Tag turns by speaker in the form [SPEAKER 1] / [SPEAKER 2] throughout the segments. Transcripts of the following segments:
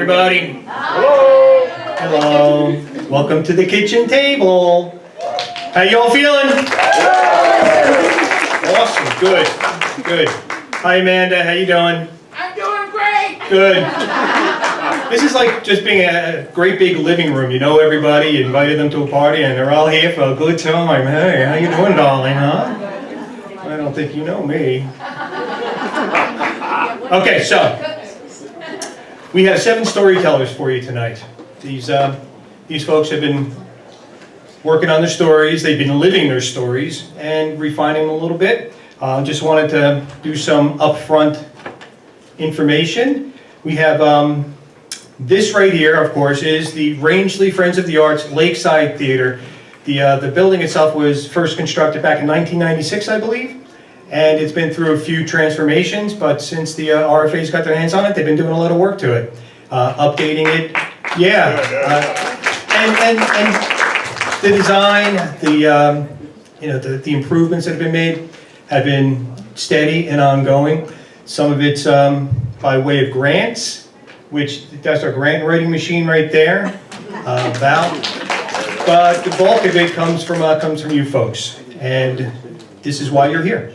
[SPEAKER 1] everybody. Hello. Hello. Welcome to the kitchen table. How you all feeling? Awesome. Good. Good. Hi, Amanda. How you doing?
[SPEAKER 2] I'm doing great.
[SPEAKER 1] Good. This is like just being a great big living room. You know everybody. You invited them to a party, and they're all here for a good time. Hey, how you doing, darling? Huh? I don't think you know me. Okay, so we have 7 storytellers for you tonight. These folks have been working on their stories. They've been living their stories and refining them a little bit. Just wanted to do some upfront information. We have this right here, of course, is the Rangeley Friends of the Arts Lakeside Theater. The building itself was first constructed back in 1996, I believe. And it's been through a few transformations, but since the RFA's got their hands on it, they've been doing a lot of work to it. Updating it, yeah. And the design, the improvements that have been made have been steady and ongoing. Some of it's by way of grants, which that's our grant writing machine right there, Val. But the bulk of it comes from you folks, and this is why you're here.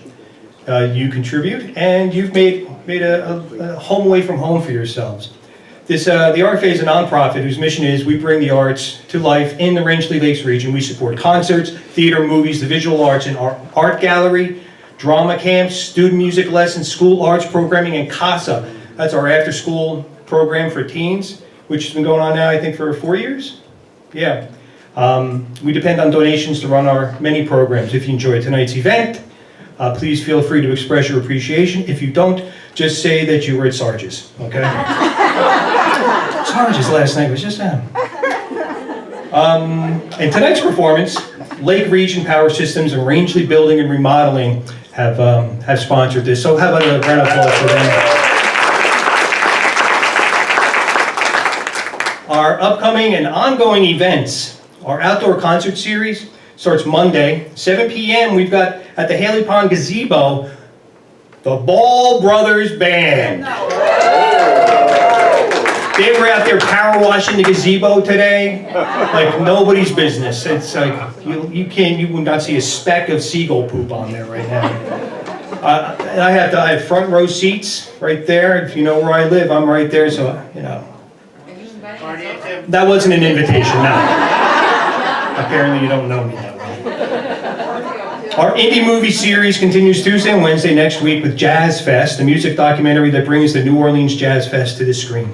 [SPEAKER 1] You contribute, and you've made a home away from home for yourselves. The RFA is a nonprofit whose mission is we bring the arts to life in the Rangeley Lakes region. We support concerts, theater, movies, the visual arts, and art gallery, drama camps, student music lessons, school arts programming, and CASA. That's our after-school program for teens, which has been going on now, I think, for 4 years. Yeah. We depend on donations to run our many programs. If you enjoy tonight's event, please feel free to express your appreciation. If you don't, just say that you were at Sarge's, okay? Sarge's last night was just them. And tonight's performance, Lake Region Power Systems and Rangeley Building and Remodeling have sponsored this. So how about a round of applause for them? Our upcoming and ongoing events, our outdoor concert series, starts Monday, 7 p.m. We've got at the Haley Pond Gazebo, the Ball Brothers Band. They were out there power washing the gazebo today, like nobody's business. It's like you would not see a speck of seagull poop on there right now. And I have front row seats right there. If you know where I live, I'm right there, so you know. That wasn't an invitation, no. Apparently you don't know me that well. Our indie movie series continues Tuesday and Wednesday next week with Jazz Fest, a music documentary that brings the New Orleans Jazz Fest to the screen.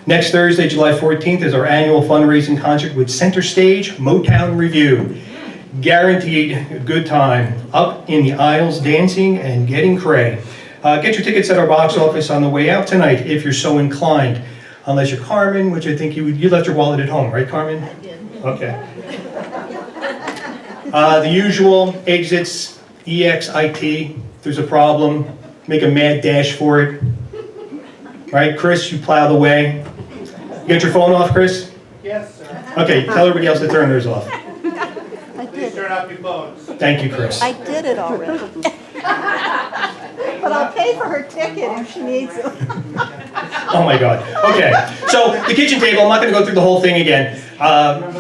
[SPEAKER 1] Next Thursday, July 14th, is our annual fundraising concert with Center Stage Motown Review. Guaranteed a good time. Up in the aisles, dancing and getting cray. Get your tickets at our box office on the way out tonight if you're so inclined. Unless you're Carmen, which I think you left your wallet at home, right, Carmen?
[SPEAKER 3] I did.
[SPEAKER 1] Okay. The usual exits, EXIT. If there's a problem, make a mad dash for it. Right, Chris, you plow the way. You got your phone off, Chris?
[SPEAKER 4] Yes, sir.
[SPEAKER 1] Okay, tell everybody else to turn theirs off.
[SPEAKER 3] I
[SPEAKER 4] Please
[SPEAKER 3] did.
[SPEAKER 4] turn off your phones.
[SPEAKER 1] Thank you, Chris.
[SPEAKER 3] I did it already. But I'll pay for her ticket if she needs it.
[SPEAKER 1] Oh my God. Okay, so the kitchen table, I'm not going to go through the whole thing again.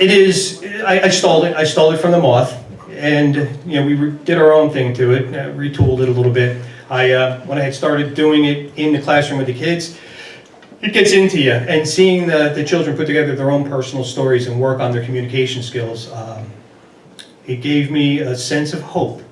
[SPEAKER 1] It is, I stole it. I stole it from the Moth. And, you know, we did our own thing to it, retooled it a little bit. When I had started doing it in the classroom with the kids, it gets into you. And seeing the children put together their own personal stories and work on their communication skills, it gave me a sense of hope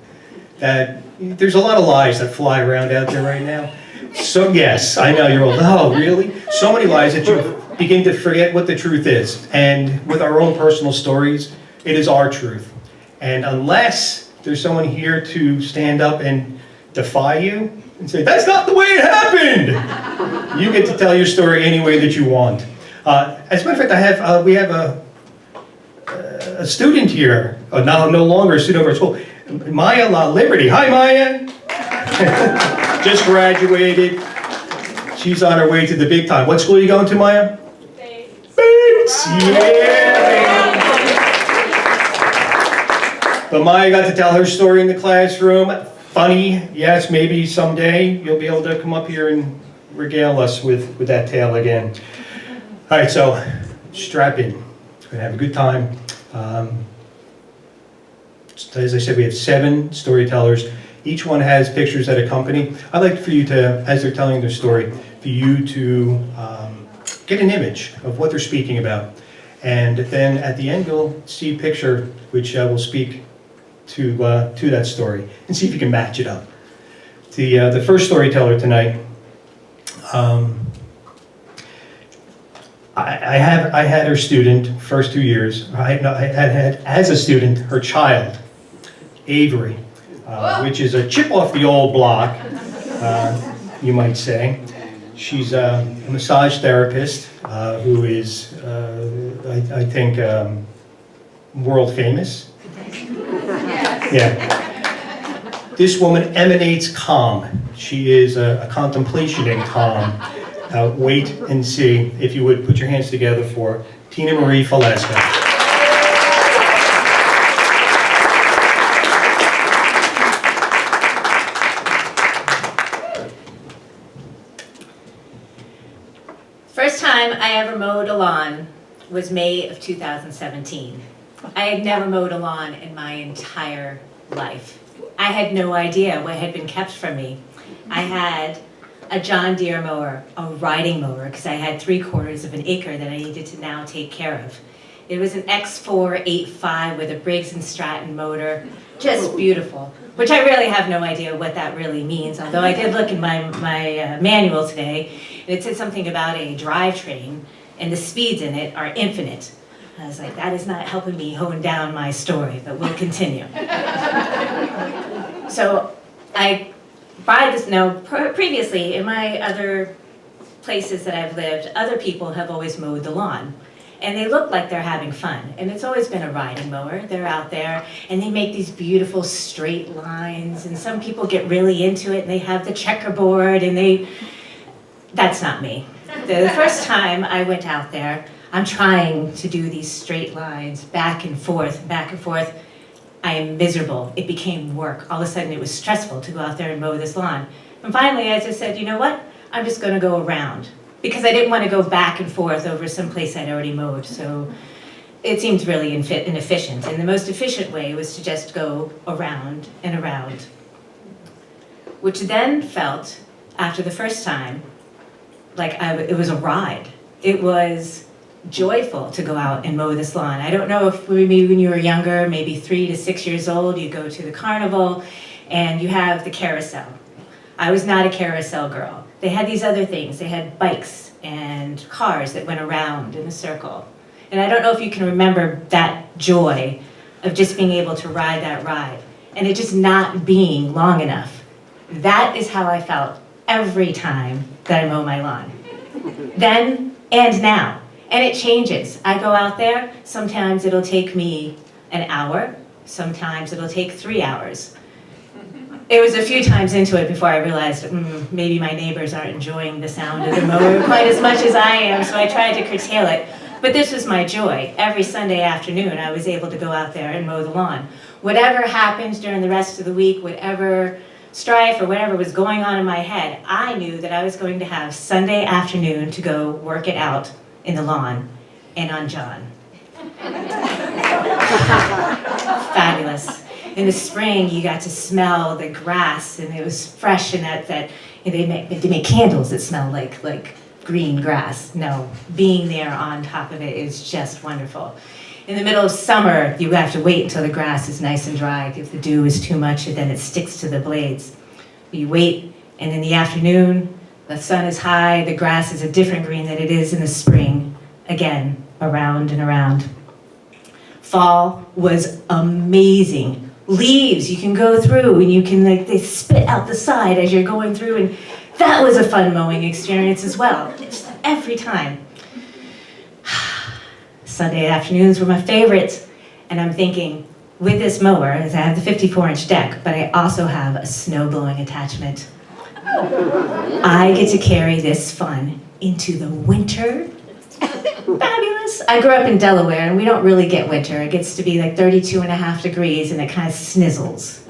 [SPEAKER 1] that there's a lot of lies that fly around out there right now. So yes, I know you're all, oh really? So many lies that you begin to forget what the truth is. And with our own personal stories, it is our truth. And unless there's someone here to stand up and defy you and say, that's not the way it happened, you get to tell your story any way that you want. As a matter of fact, we have a student here, no longer a student of our school, Maya La Liberty. Hi, Maya. Just graduated. She's on her way to the big time. What school are you going to, Maya? Bates. Yeah. But Maya got to tell her story in the classroom. Funny, yes, maybe someday you'll be able to come up here and regale us with that tale again. All right, so strap in. We're gonna have a good time. As I said, we have 7 storytellers. Each one has pictures that accompany. I'd like for you to, as they're telling their story, for you to get an image of what they're speaking about. And then at the end, you'll see a picture which will speak to that story, and see if you can match it up. The first storyteller tonight, I had her student first 2 years. I had as a student her child, Avery, which is a chip off the old block, you might say. She's a massage therapist who is, I think, world famous. Yeah. This woman emanates calm. She is a contemplation in calm. Wait and see. If you would, put your hands together for Tina Marie Falasco.
[SPEAKER 2] First time I ever mowed a lawn was May of 2017. I had never mowed a lawn in my entire life. I had no idea what had been kept from me. I had a John Deere mower, a riding mower, because I had 3/4 of an acre that I needed to now take care of. It was an X485 with a Briggs & Stratton motor, just beautiful, which I really have no idea what that really means, although I did look in my manual today, and it said something about a drivetrain, and the speeds in it are infinite. I was like, that is not helping me hone down my story, but we'll continue. So I buy this, now previously in my other places that I've lived, other people have always mowed the lawn. And they look like they're having fun. And it's always been a riding mower. They're out there and they make these beautiful straight lines. And some people get really into it and they have the checkerboard and that's not me. The first time I went out there, I'm trying to do these straight lines back and forth, back and forth. I am miserable. It became work. All of a sudden it was stressful to go out there and mow this lawn. And finally I just said, you know what? I'm just gonna go around. Because I didn't want to go back and forth over some place I'd already mowed. So it seemed really inefficient. And the most efficient way was to just go around and around. Which then felt, after the first time, like it was a ride. It was joyful to go out and mow this lawn. I don't know if maybe when you were younger, maybe 3 to 6 years old, you go to the carnival and you have the carousel. I was not a carousel girl. They had these other things. They had bikes and cars that went around in a circle. And I don't know if you can remember that joy of just being able to ride that ride and it just not being long enough. That is how I felt every time that I mow my lawn. Then and now. And it changes. I go out there, sometimes it'll take me an hour, sometimes it'll take 3 hours. It was a few times into it before I realized maybe my neighbors aren't enjoying the sound of the mower quite as much as I am, so I tried to curtail it. But this was my joy. Every Sunday afternoon I was able to go out there and mow the lawn. Whatever happened during the rest of the week, whatever strife or whatever was going on in my head, I knew that I was going to have Sunday afternoon to go work it out in the lawn and on John. Fabulous. In the spring, you got to smell the grass, and it was fresh, and they make candles that smell like green grass. No, being there on top of it is just wonderful. In the middle of summer, you have to wait until the grass is nice and dry. If the dew is too much, then it sticks to the blades. You wait, and in the afternoon, the sun is high, the grass is a different green than it is in the spring. Again, around and around. Fall was amazing. Leaves you can go through and you can they spit out the side as you're going through, and that was a fun mowing experience as well. Just every time. Sunday afternoons were my favorites, and I'm thinking with this mower, as I have the 54-inch deck, but I also have a snow blowing attachment. I get to carry this fun into the winter. Fabulous. I grew up in Delaware and we don't really get winter. It gets to be like 32.5 degrees and it kind of snizzles.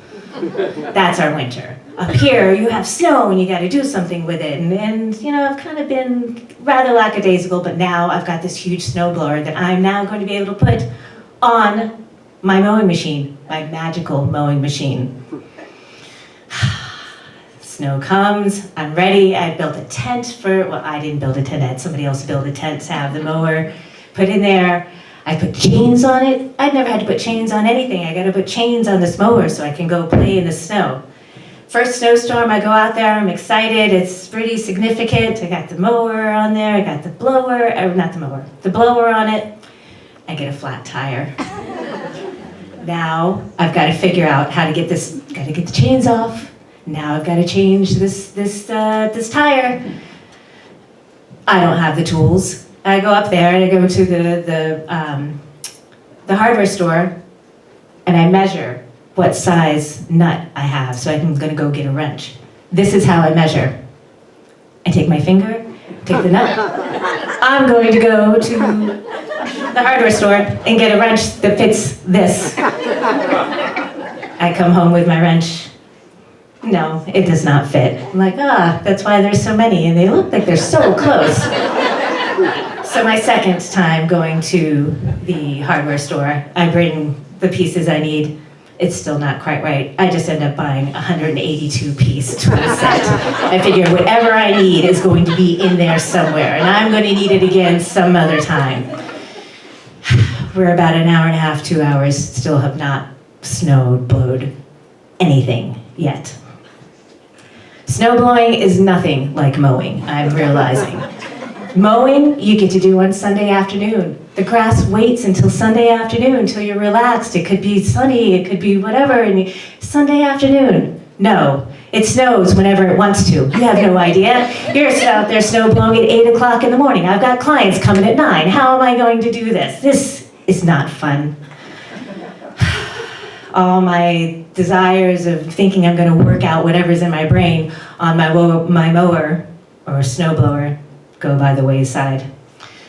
[SPEAKER 2] That's our winter. Up here, you have snow and you gotta do something with it. And you know, I've kind of been rather lackadaisical, but now I've got this huge snowblower that I'm now going to be able to put on my mowing machine, my magical mowing machine. Snow comes, I'm ready. I built a tent well, I didn't build a tent, I had somebody else build a tent to have the mower put in there. I put chains on it. I've never had to put chains on anything. I gotta put chains on this mower so I can go play in the snow. First snowstorm, I go out there, I'm excited, it's pretty significant. I got the mower on there, I got the blower, or not the mower, the blower on it. I get a flat tire. Now, I've gotta figure out how to get this, gotta get the chains off. Now I've gotta change this tire. I don't have the tools. I go up there and I go to the hardware store and I measure what size nut I have, so I'm gonna go get a wrench. This is how I measure. I take my finger, take the nut. I'm going to go to the hardware store and get a wrench that fits this. I come home with my wrench. No, it does not fit. I'm like, that's why there's so many, and they look like they're so close. So my second time going to the hardware store, I bring the pieces I need. It's still not quite right. I just end up buying a 182-piece tool set. I figure whatever I need is going to be in there somewhere, and I'm going to need it again some other time. We're about an hour and a half, 2 hours, still have not blowed anything yet. Snow blowing is nothing like mowing, I'm realizing. Mowing, you get to do on Sunday afternoon. The grass waits until Sunday afternoon until you're relaxed. It could be sunny, it could be whatever, and Sunday afternoon. No, it snows whenever it wants to. You have no idea. You're out there snow blowing at 8 o'clock in the morning. I've got clients coming at 9. How am I going to do this? This is not fun. All my desires of thinking I'm going to work out whatever's in my brain on my mower or snowblower go by the wayside.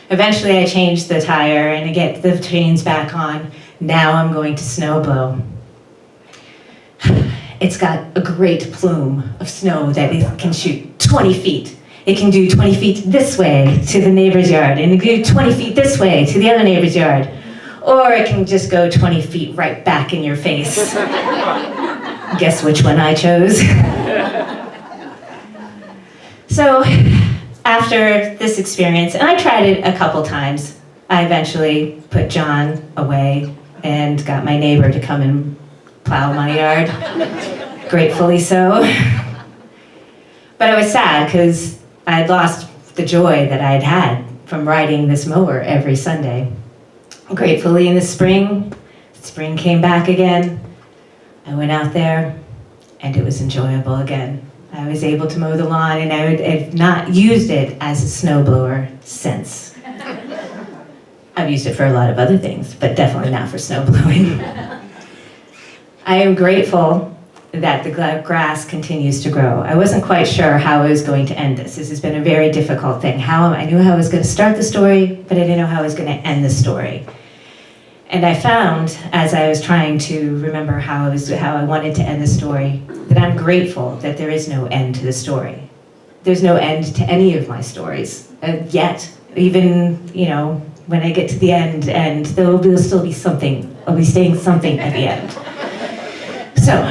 [SPEAKER 2] Eventually I change the tire and I get the chains back on. Now I'm going to snow blow. It's got a great plume of snow that it can shoot 20 feet. It can do 20 feet this way to the neighbor's yard, and it can do 20 feet this way to the other neighbor's yard. Or it can just go 20 feet right back in your face. Guess which one I chose? So, after this experience, and I tried it a couple times, I eventually put John away and got my neighbor to come and plow my yard. Gratefully so. But I was sad because I had lost the joy that I'd had from riding this mower every Sunday. Gratefully in the spring came back again. I went out there and it was enjoyable again. I was able to mow the lawn, and I've not used it as a snowblower since. I've used it for a lot of other things, but definitely not for snow blowing. I am grateful that the grass continues to grow. I wasn't quite sure how I was going to end this. This has been a very difficult thing. I knew how I was going to start the story, but I didn't know how I was going to end the story. And I found, as I was trying to remember how I wanted to end the story, that I'm grateful that there is no end to the story. There's no end to any of my stories yet. Even, when I get to the end, and there'll still be something. I'll be saying something at the end. So,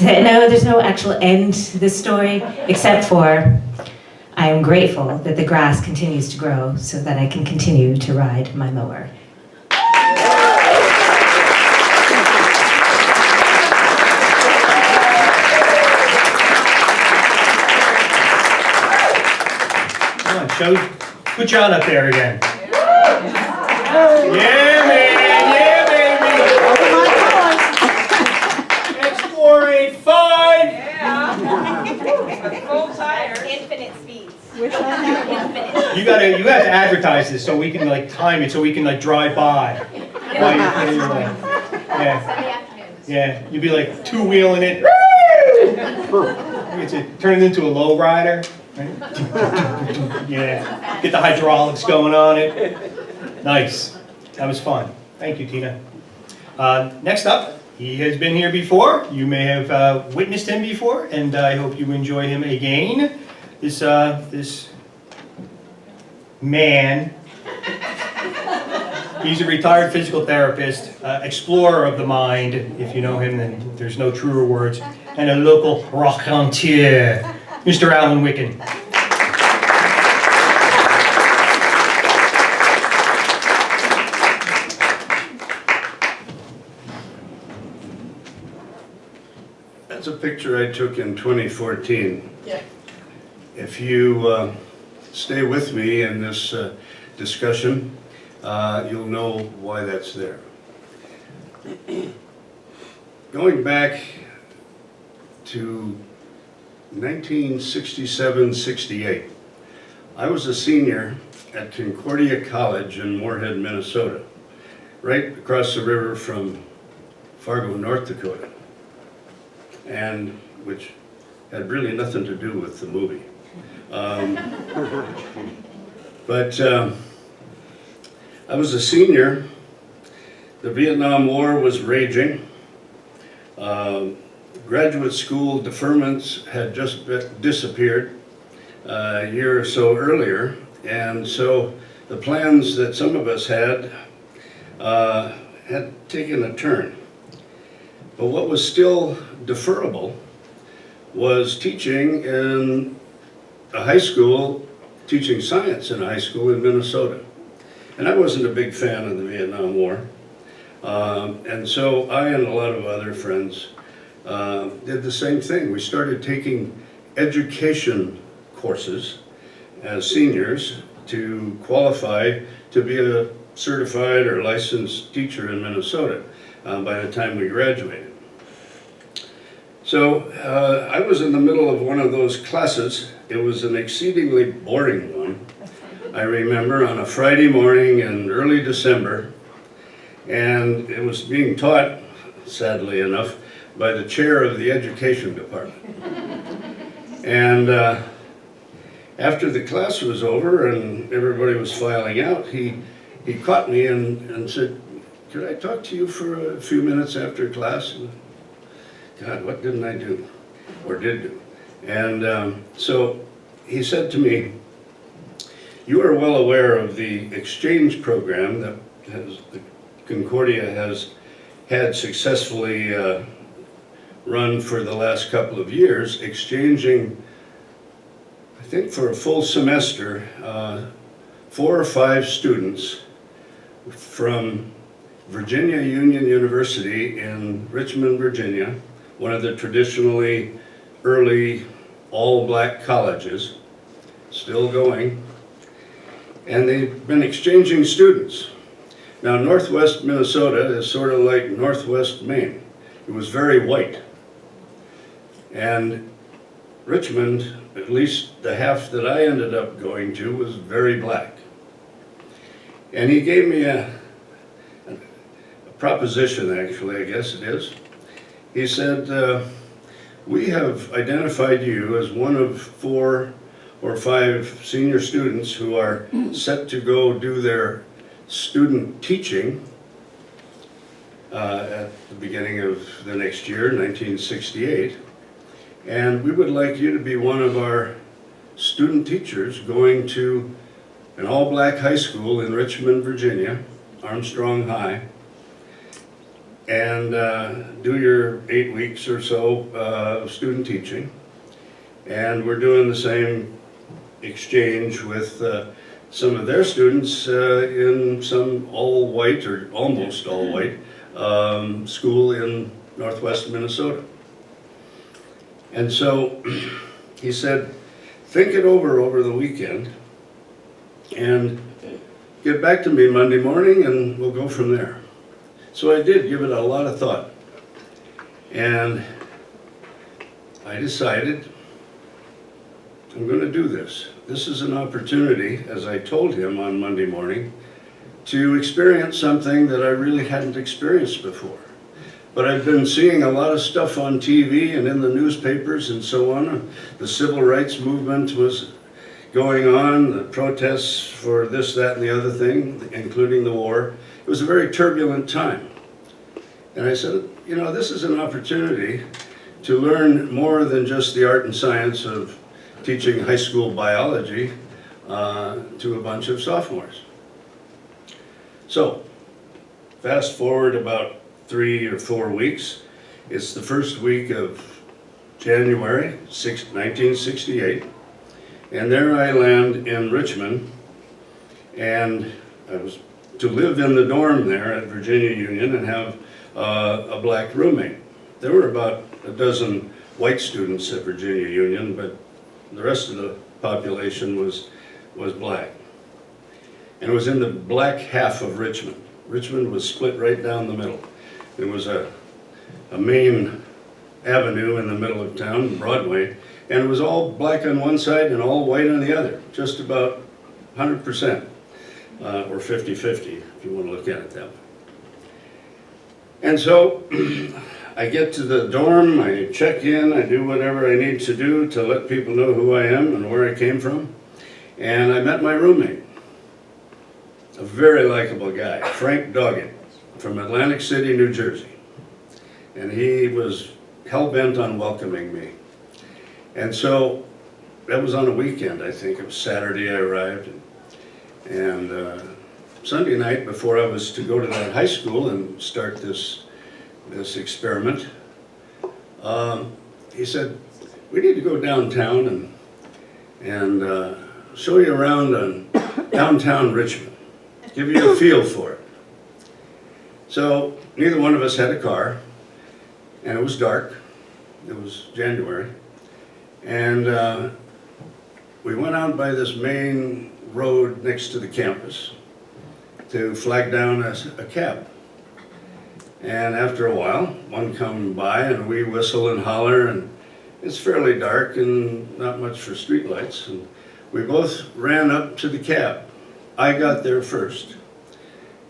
[SPEAKER 2] no, there's no actual end to this story, except for I am grateful that the grass continues to grow so that I can continue to ride my mower.
[SPEAKER 1] Put John up there again. Yeah, man. Yeah, baby. X485.
[SPEAKER 2] Yeah. Full tire. Infinite speeds.
[SPEAKER 3] Wish I had one.
[SPEAKER 1] You have to advertise this so we can time it so we can drive by while you're putting your yeah.
[SPEAKER 2] Sunday afternoons.
[SPEAKER 1] Yeah. You'd be two-wheeling it. Turn it into a low rider. Right? Yeah, get the hydraulics going on it. Nice. That was fun. Thank you, Tina. Next up, He has been here before. You may have witnessed him before, and I hope you enjoy him again. This man, he's a retired physical therapist, explorer of the mind. If you know him, then there's no truer words. And a local raconteur, Mr. Alan Wicken.
[SPEAKER 4] That's a picture I took in 2014.
[SPEAKER 3] Yeah.
[SPEAKER 4] If you stay with me in this discussion, you'll know why that's there. Going back to 1967-68, I was a senior at Concordia College in Moorhead, Minnesota, right across the river from Fargo, North Dakota, and which had really nothing to do with the movie. But I was a senior. The Vietnam War was raging. Graduate school deferments had just disappeared a year or so earlier, and so the plans that some of us had taken a turn. But what was still deferrable was teaching in a high school, teaching science in a high school in Minnesota. And I wasn't a big fan of the Vietnam War. And so I and a lot of other friends did the same thing. We started taking education courses as seniors to qualify to be a certified or licensed teacher in Minnesota by the time we graduated. So I was in the middle of one of those classes. It was an exceedingly boring one. I remember on a Friday morning in early December, and it was being taught, sadly enough, by the chair of the education department. And after the class was over and everybody was filing out, he caught me and said, "Could I talk to you for a few minutes after class?" And, God, what didn't I do, or did do? And so he said to me, "You are well aware of the exchange program that the Concordia has had successfully run for the last couple of years, exchanging, I think for a full semester, 4 or 5 students from Virginia Union University in Richmond, Virginia, one of the traditionally early all-black colleges, still going, and they've been exchanging students. Now, Northwest Minnesota is sort of like Northwest Maine. It was very white. And Richmond, at least the half that I ended up going to, was very black. And he gave me a proposition, actually, I guess it is. He said, "We have identified you as one of 4 or 5 senior students who are set to go do their student teaching at the beginning of the next year, 1968. And we would like you to be one of our student teachers going to an all-black high school in Richmond, Virginia, Armstrong High, and do your 8 weeks or so of student teaching. And we're doing the same exchange with some of their students in some all-white or almost all-white school in Northwest Minnesota." And so he said, "Think it over the weekend and get back to me Monday morning and we'll go from there." So I did give it a lot of thought. And I decided I'm going to do this. This is an opportunity, as I told him on Monday morning, to experience something that I really hadn't experienced before. But I've been seeing a lot of stuff on TV and in the newspapers and so on. The civil rights movement was going on, the protests for this, that, and the other thing, including the war. It was a very turbulent time. And I said, you know, this is an opportunity to learn more than just the art and science of teaching high school biology to a bunch of sophomores. So, fast forward about 3 or 4 weeks. It's the first week of January 1968, and there I land in Richmond, and I was to live in the dorm there at Virginia Union and have a black roommate. There were about a dozen white students at Virginia Union, but the rest of the population was black. And it was in the black half of Richmond. Richmond was split right down the middle. There was a main avenue in the middle of town, Broadway, and it was all black on one side and all white on the other, just about 100%, or 50-50, if you want to look at it that way. And so I get to the dorm, I check in, I do whatever I need to do to let people know who I am and where I came from, and I met my roommate, a very likable guy, Frank Doggett, from Atlantic City, New Jersey. And he was hell-bent on welcoming me. And so that was on a weekend, I think. It was Saturday I arrived. And Sunday night, before I was to go to that high school and start this experiment, he said, we need to go downtown and show you around on downtown Richmond, give you a feel for it. So neither one of us had a car, and it was dark. It was January. And we went out by this main road next to the campus to flag down a cab. And after a while, one come by and we whistle and holler, and it's fairly dark and not much for streetlights. And we both ran up to the cab. I got there first.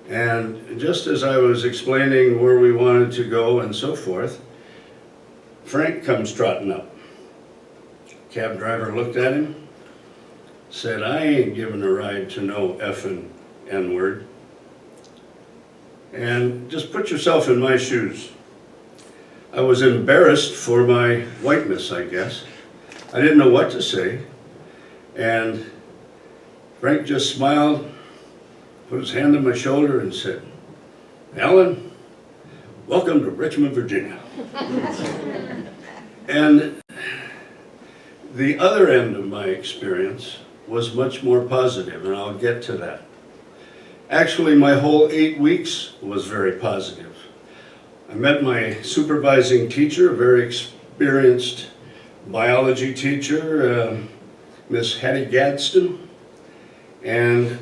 [SPEAKER 4] And just as I was explaining where we wanted to go and so forth, Frank comes trotting up. Cab driver looked at him, said, I ain't giving a ride to no effing N-word. And just put yourself in my shoes. I was embarrassed for my whiteness, I guess. I didn't know what to say. And Frank just smiled, put his hand on my shoulder and said, Alan, welcome to Richmond, Virginia. And the other end of my experience was much more positive, and I'll get to that. Actually, my whole 8 weeks was very positive. I met my supervising teacher, a very experienced biology teacher, Miss Heidi Gadsden, and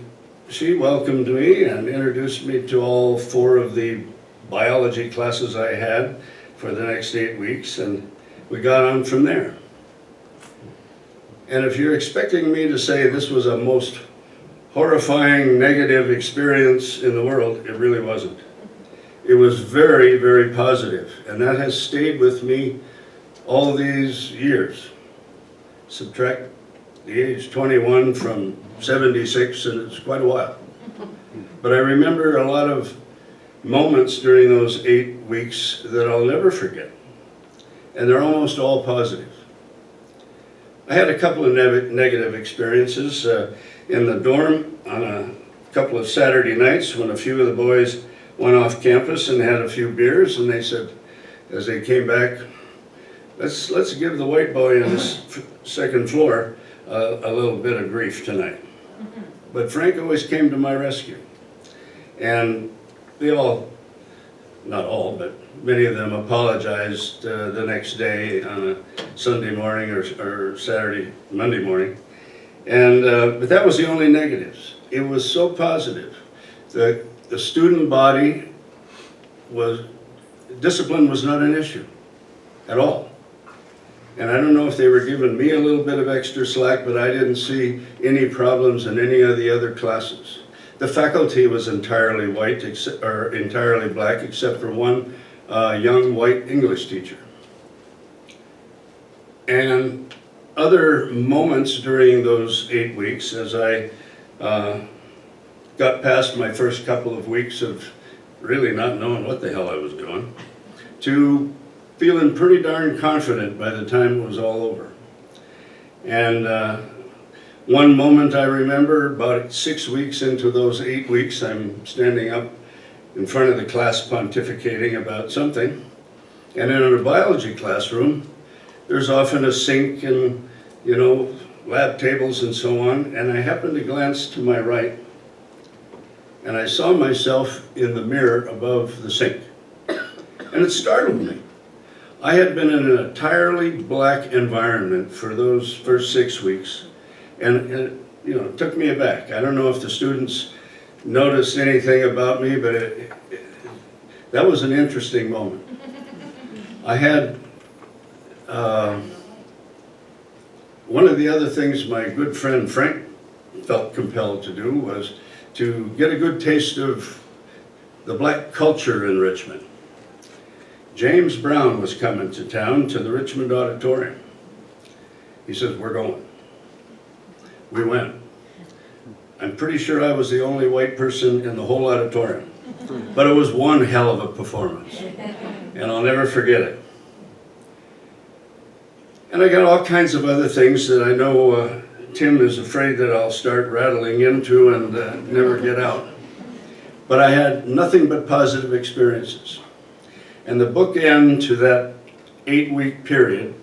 [SPEAKER 4] she welcomed me and introduced me to all 4 of the biology classes I had for the next 8 weeks, and we got on from there. And if you're expecting me to say this was a most horrifying negative experience in the world, it really wasn't. It was very, very positive, and that has stayed with me all these years. Subtract the age 21 from 76, and it's quite a while. But I remember a lot of moments during those 8 weeks that I'll never forget, and they're almost all positive. I had a couple of negative experiences in the dorm on a couple of Saturday nights when a few of the boys went off campus and had a few beers, and they said, as they came back, let's give the white boy on this second floor a little bit of grief tonight. But Frank always came to my rescue. And they all, not all, but many of them apologized the next day on a Sunday morning or Monday morning. And but that was the only negatives. It was so positive. The student body discipline was not an issue at all. And I don't know if they were giving me a little bit of extra slack, but I didn't see any problems in any of the other classes. The faculty was entirely white, or entirely black, except for one young white English teacher. And other moments during those 8 weeks, as I got past my first couple of weeks of really not knowing what the hell I was doing, to feeling pretty darn confident by the time it was all over. And one moment I remember, about 6 weeks into those 8 weeks, I'm standing up in front of the class pontificating about something. And in a biology classroom, there's often a sink and, you know, lab tables and so on. And I happened to glance to my right, and I saw myself in the mirror above the sink. And it startled me. I had been in an entirely black environment for those first 6 weeks, and you know, it took me aback. I don't know if the students noticed anything about me, but that was an interesting moment. I had one of the other things my good friend Frank felt compelled to do was to get a good taste of the black culture in Richmond. James Brown was coming to town to the Richmond Auditorium. He says, "We're going." We went. I'm pretty sure I was the only white person in the whole auditorium, but it was one hell of a performance, and I'll never forget it. And I got all kinds of other things that I know Tim is afraid that I'll start rattling into and never get out. But I had nothing but positive experiences. And the bookend to that 8-week period,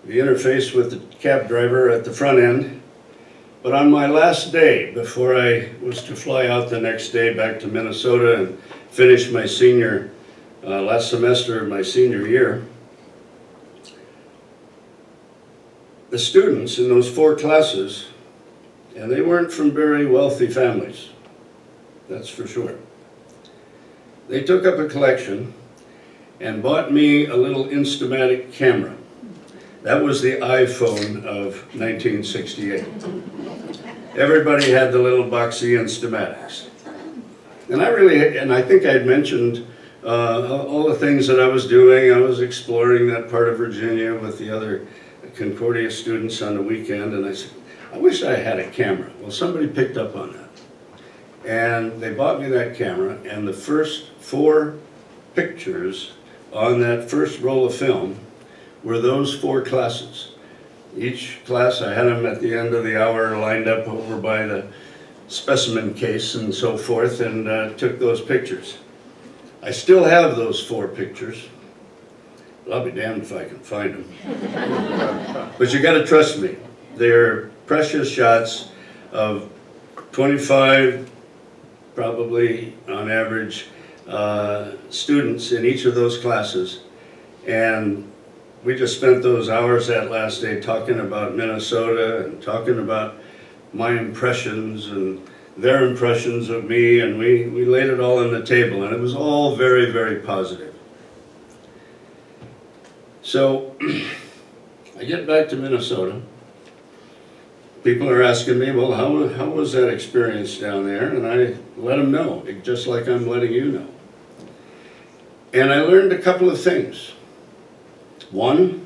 [SPEAKER 4] the interface with the cab driver at the front end, but on my last day, before I was to fly out the next day back to Minnesota and finish my last semester of my senior year, the students in those 4 classes, and they weren't from very wealthy families, that's for sure. They took up a collection and bought me a little Instamatic camera. That was the iPhone of 1968. Everybody had the little boxy Instamatics. And I think I had mentioned all the things that I was doing. I was exploring that part of Virginia with the other Concordia students on the weekend, and I said, I wish I had a camera. Well, somebody picked up on that. And they bought me that camera, and the first 4 pictures on that first roll of film were those 4 classes. Each class, I had them at the end of the hour lined up over by the specimen case and so forth, and took those pictures. I still have those 4 pictures. I'll be damned if I can find them. But you gotta trust me. They're precious shots of 25, probably on average, students in each of those classes. And we just spent those hours that last day talking about Minnesota and talking about my impressions and their impressions of me, and we laid it all on the table, and it was all very, very positive. So I get back to Minnesota. People are asking me, well, how was that experience down there? And I let them know, just like I'm letting you know. And I learned a couple of things. One,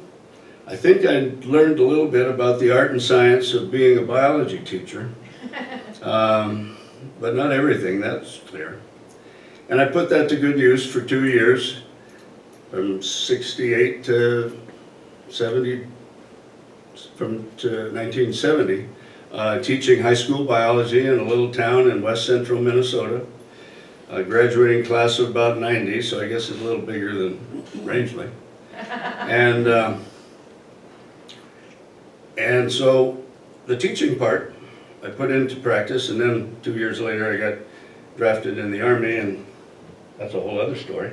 [SPEAKER 4] I think I learned a little bit about the art and science of being a biology teacher, but not everything, that's clear. And I put that to good use for 2 years, from 68 to 70, to 1970, teaching high school biology in a little town in west central Minnesota. A graduating class of about 90, so I guess it's a little bigger than Rangeley. And so the teaching part I put into practice, and then 2 years later I got drafted in the Army, and that's a whole other story.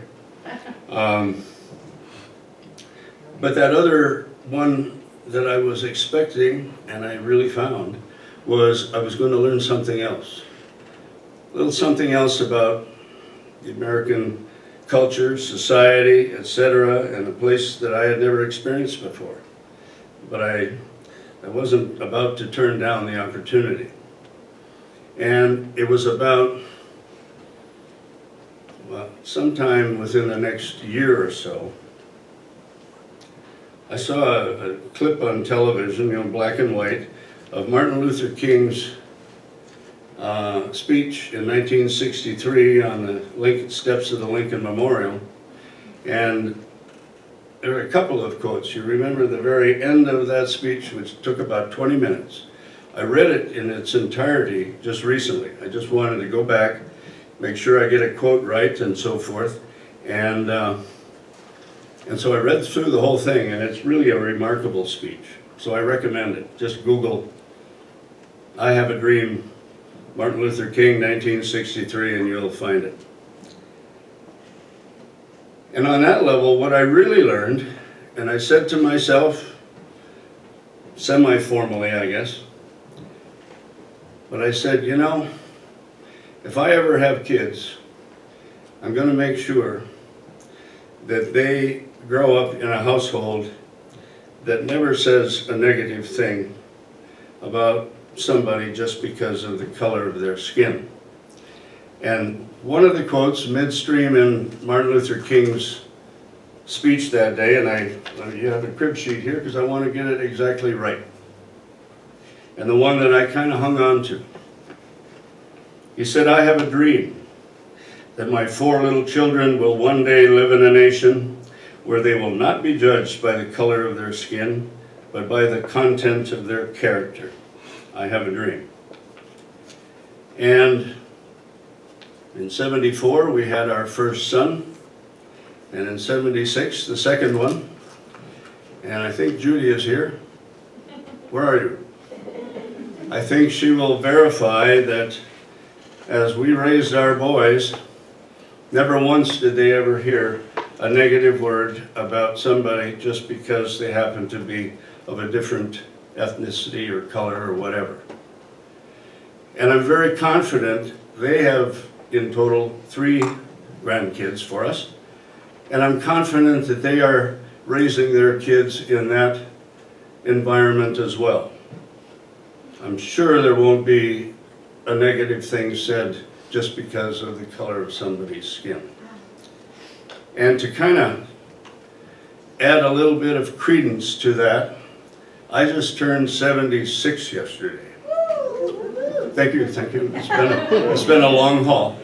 [SPEAKER 4] But that other one that I was expecting, and I really found, was I was going to learn something else. A little something else about the American culture, society, etc., and a place that I had never experienced before. But I wasn't about to turn down the opportunity. And it was about, well, sometime within the next year or so, I saw a clip on television, black and white, of Martin Luther King's speech in 1963 on the steps of the Lincoln Memorial. And there are a couple of quotes. You remember the very end of that speech, which took about 20 minutes. I read it in its entirety just recently. I just wanted to go back, make sure I get a quote right and so forth. And so I read through the whole thing, and it's really a remarkable speech. So I recommend it. Just Google, "I Have a Dream," Martin Luther King, 1963, and you'll find it. And on that level, what I really learned, and I said to myself, semi-formally, I guess, but I said, you know, if I ever have kids, I'm going to make sure that they grow up in a household that never says a negative thing about somebody just because of the color of their skin. And one of the quotes midstream in Martin Luther King's speech that day, and you have a crib sheet here because I want to get it exactly right. And the one that I kind of hung on to. He said, "I have a dream that my 4 little children will one day live in a nation where they will not be judged by the color of their skin, but by the content of their character. I have a dream." And in '74, we had our first son, and in '76, the second one. And I think Judy is here. Where are you? I think she will verify that as we raised our boys, never once did they ever hear a negative word about somebody just because they happen to be of a different ethnicity or color or whatever. And I'm very confident they have in total 3 grandkids for us, and I'm confident that they are raising their kids in that environment as well. I'm sure there won't be a negative thing said just because of the color of somebody's skin. And to kind of add a little bit of credence to that, I just turned 76 yesterday. Thank you, thank you. It's been a long haul.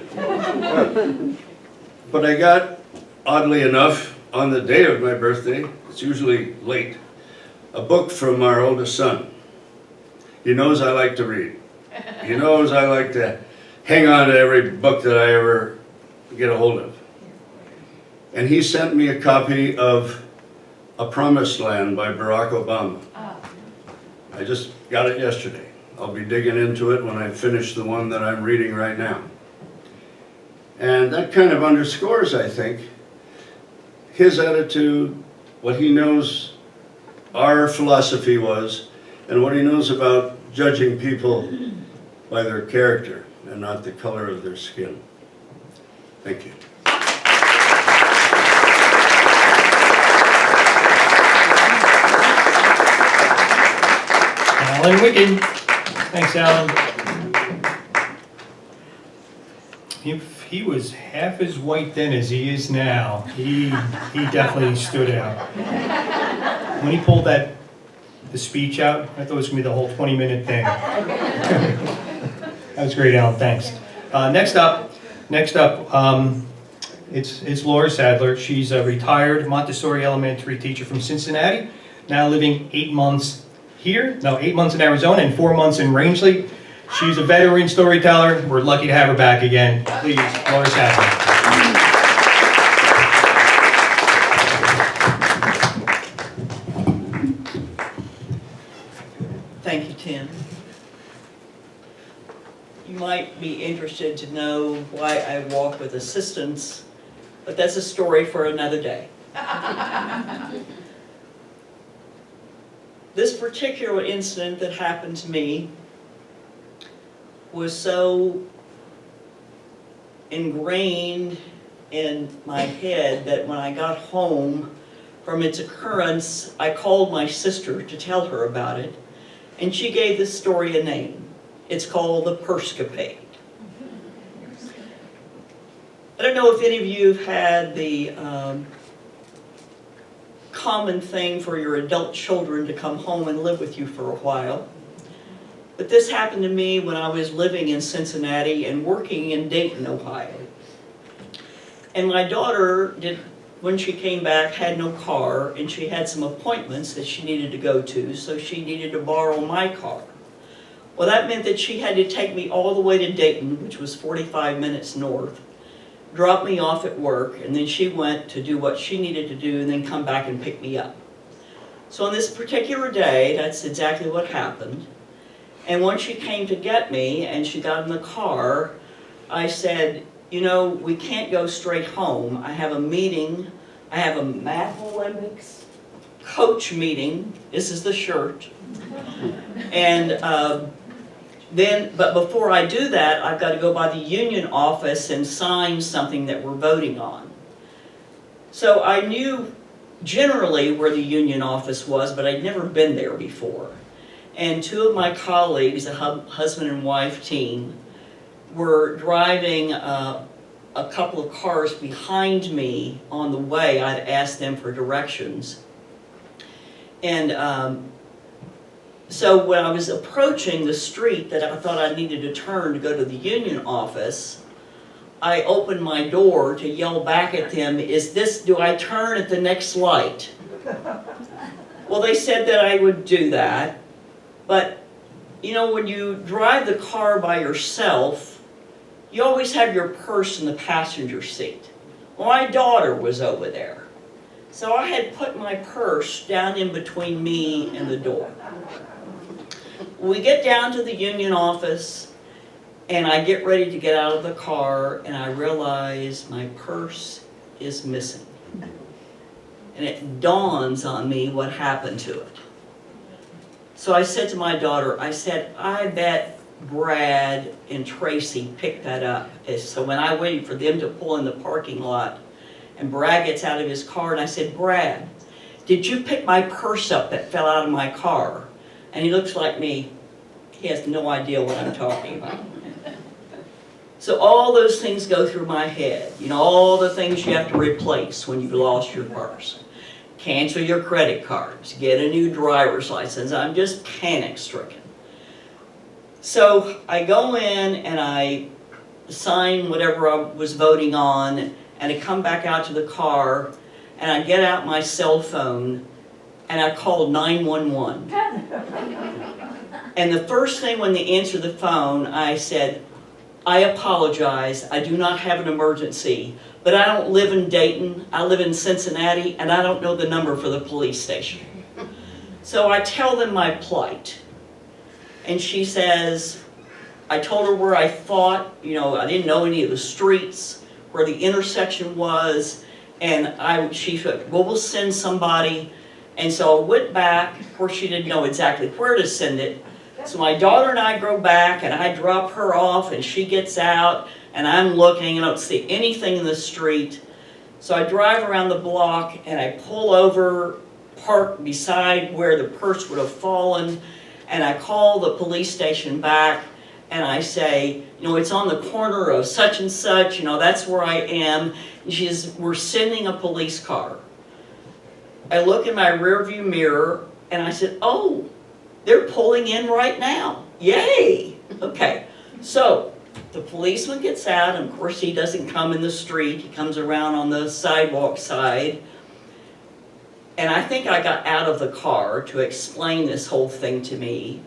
[SPEAKER 4] But I got, oddly enough, on the day of my birthday, it's usually late, a book from our oldest son. He knows I like to read. He knows I like to hang on to every book that I ever get a hold of. And he sent me a copy of A Promised Land by Barack Obama. I just got it yesterday. I'll be digging into it when I finish the one that I'm reading right now. And that kind of underscores, I think, his attitude, what he knows our philosophy was, and what he knows about judging people by their character and not the color of their skin. Thank you.
[SPEAKER 1] Alan Wicken. Thanks, Alan. If he was half as white then as he is now, he definitely stood out. When he pulled the speech out, I thought it was going to be the whole 20-minute thing. That was great, Alan. Thanks. Next up, it's Laura Sadler. She's a retired Montessori elementary teacher from Cincinnati, now living 8 months here. No, 8 months in Arizona and 4 months in Rangeley. She's a veteran storyteller. We're lucky to have her back again. Please, Laura Sadler.
[SPEAKER 3] Thank you, Tim. You might be interested to know why I walk with assistance, but that's a story for another day. This particular incident that happened to me was so ingrained in my head that when I got home from its occurrence, I called my sister to tell her about it, and she gave this story a name. It's called the Perscapade. I don't know if any of you have had the common thing for your adult children to come home and live with you for a while. But this happened to me when I was living in Cincinnati and working in Dayton, Ohio. And my daughter did when she came back, had no car, and she had some appointments that she needed to go to, so she needed to borrow my car. Well, that meant that she had to take me all the way to Dayton, which was 45 minutes north, drop me off at work, and then she went to do what she needed to do and then come back and pick me up. So on this particular day, that's exactly what happened. And when she came to get me and she got in the car, I said, you know, we can't go straight home. I have a meeting. I have a Math Olympics coach meeting. This is the shirt. And but before I do that, I've got to go by the union office and sign something that we're voting on. So I knew generally where the union office was, but I'd never been there before. And two of my colleagues, a husband and wife team, were driving a couple of cars behind me on the way. I'd asked them for directions. And so when I was approaching the street that I thought I needed to turn to go to the union office, I opened my door to yell back at them, do I turn at the next light? Well, they said that I would do that, but you know, when you drive the car by yourself, you always have your purse in the passenger seat. Well, my daughter was over there, so I had put my purse down in between me and the door. We get down to the union office, and I get ready to get out of the car, and I realize my purse is missing. And it dawns on me what happened to it. So I said to my daughter, I said, I bet Brad and Tracy picked that up. So when I waited for them to pull in the parking lot, and Brad gets out of his car, and I said, Brad, did you pick my purse up that fell out of my car? And he looks like me. He has no idea what I'm talking about. So all those things go through my head. You know, all the things you have to replace when you've lost your purse. Cancel your credit cards. Get a new driver's license. I'm just panic-stricken. So I go in and I sign whatever I was voting on, and I come back out to the car, and I get out my cell phone, and I called 911. And the first thing when they answered the phone, I said, I apologize, I do not have an emergency, but I don't live in Dayton, I live in Cincinnati, and I don't know the number for the police station. So I tell them my plight. And she says, I told her where I thought, you know, I didn't know any of the streets, where the intersection was, and she said, well, we'll send somebody. And so I went back. Of course, she didn't know exactly where to send it. So my daughter and I go back, and I drop her off, and she gets out, and I'm looking, and I don't see anything in the street. So I drive around the block, and I pull over, park beside where the purse would have fallen, and I call the police station back, and I say, you know, it's on the corner of such and such, you know, that's where I am. And she says, we're sending a police car. I look in my rearview mirror, and I said, oh, they're pulling in right now. Yay! Okay, so the policeman gets out, and of course he doesn't come in the street. He comes around on the sidewalk side. And I think I got out of the car to explain this whole thing to me.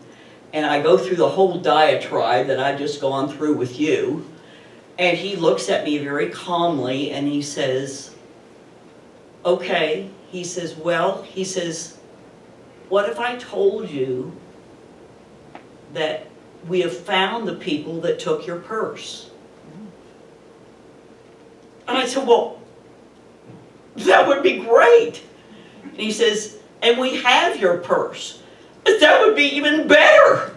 [SPEAKER 3] And I go through the whole diatribe that I've just gone through with you. And he looks at me very calmly, and he says, okay. He says, well, he says, what if I told you that we have found the people that took your purse? And I said, well, that would be great. And he says, and we have your purse. That would be even better.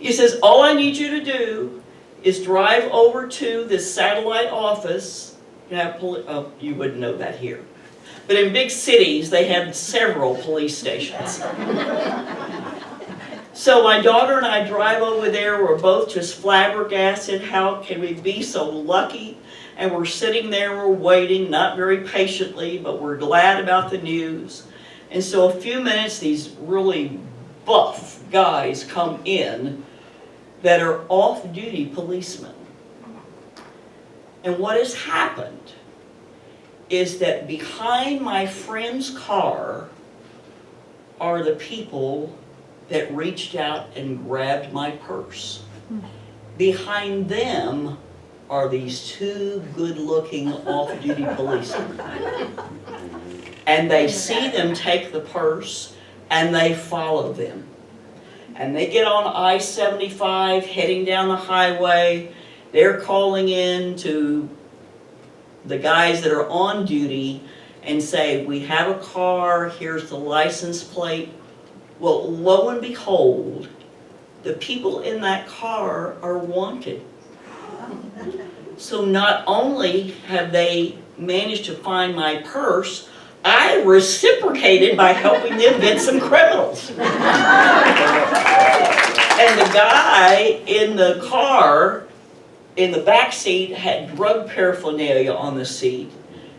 [SPEAKER 3] He says, all I need you to do is drive over to this satellite office. You wouldn't know that here. But in big cities, they have several police stations. So my daughter and I drive over there. We're both just flabbergasted. How can we be so lucky? And we're sitting there, we're waiting, not very patiently, but we're glad about the news. And so a few minutes, these really buff guys come in that are off-duty policemen. And what has happened is that behind my friend's car are the people that reached out and grabbed my purse. Behind them are these two good-looking off-duty policemen. And they see them take the purse, and they follow them. And they get on I-75 heading down the highway. They're calling in to the guys that are on duty and say, we have a car, here's the license plate. Well, lo and behold, the people in that car are wanted. So not only have they managed to find my purse, I reciprocated by helping them get some criminals. And the guy in the car, in the back seat, had drug paraphernalia on the seat.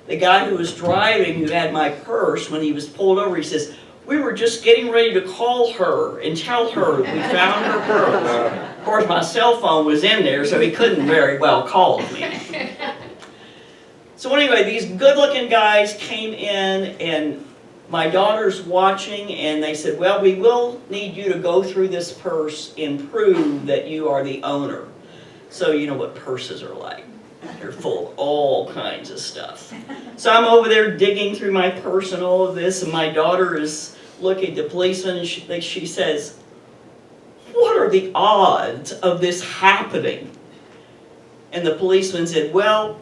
[SPEAKER 3] The guy who was driving, who had my purse, when he was pulled over, he says, we were just getting ready to call her and tell her that we found her purse. Of course, my cell phone was in there, so he couldn't very well call me. So anyway, these good-looking guys came in, and my daughter's watching, and they said, well, we will need you to go through this purse and prove that you are the owner. So you know what purses are like. They're full of all kinds of stuff. So I'm over there digging through my purse and all of this, and my daughter is looking at the policeman, and she says, what are the odds of this happening? And the policeman said, well,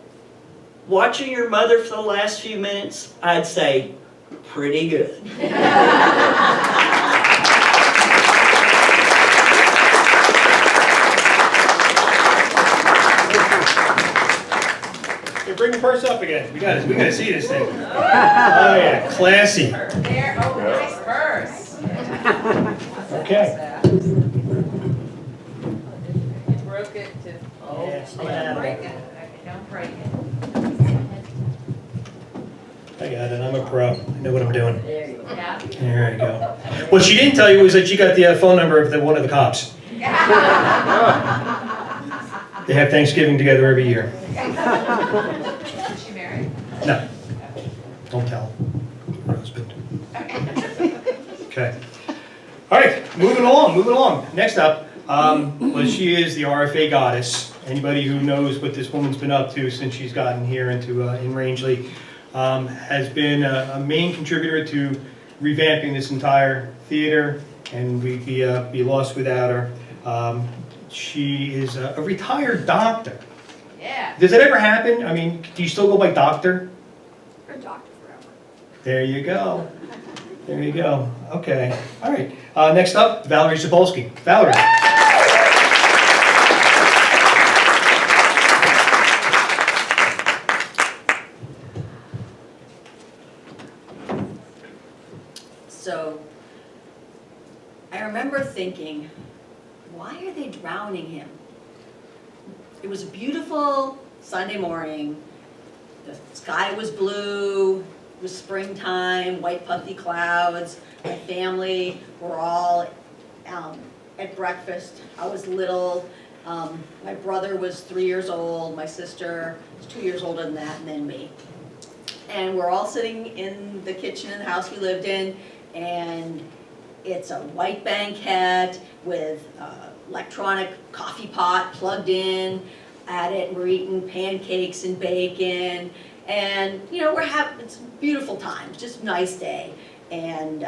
[SPEAKER 3] watching your mother for the last few minutes, I'd say, pretty good.
[SPEAKER 1] Bring the purse up again. We gotta see this thing. Oh yeah, classy.
[SPEAKER 5] There, oh, nice purse.
[SPEAKER 1] Okay.
[SPEAKER 5] You broke it to, oh,
[SPEAKER 1] Yes,
[SPEAKER 5] don't break it. Okay, don't break it.
[SPEAKER 1] I got it. I'm a pro. I know what I'm doing.
[SPEAKER 5] There you go. Yeah.
[SPEAKER 1] There you go. What she didn't tell you was that she got the phone number of one of the cops. They have Thanksgiving together every year.
[SPEAKER 5] Is she married?
[SPEAKER 1] No. Don't tell her husband. Okay. All right, moving along. Next up, well, she is the RFA goddess. Anybody who knows what this woman's been up to since she's gotten here in Rangeley has been a main contributor to revamping this entire theater, and we'd be lost without her. She is a retired doctor.
[SPEAKER 5] Yeah.
[SPEAKER 1] Does that ever happen? I mean, do you still go by doctor?
[SPEAKER 5] We're a doctor forever.
[SPEAKER 1] There you go. There you go. Okay. All right. Next up, Valerie Zapolsky. Valerie.
[SPEAKER 6] So, I remember thinking, why are they drowning him? It was a beautiful Sunday morning. The sky was blue. It was springtime, white puffy clouds. My family were all at breakfast. I was little. My brother was 3 years old. My sister was 2 years older than that, and then me. And we're all sitting in the kitchen in the house we lived in, and it's a white banquette with electronic coffee pot plugged in at it, and we're eating pancakes and bacon, and you know, it's a beautiful time, just a nice day. And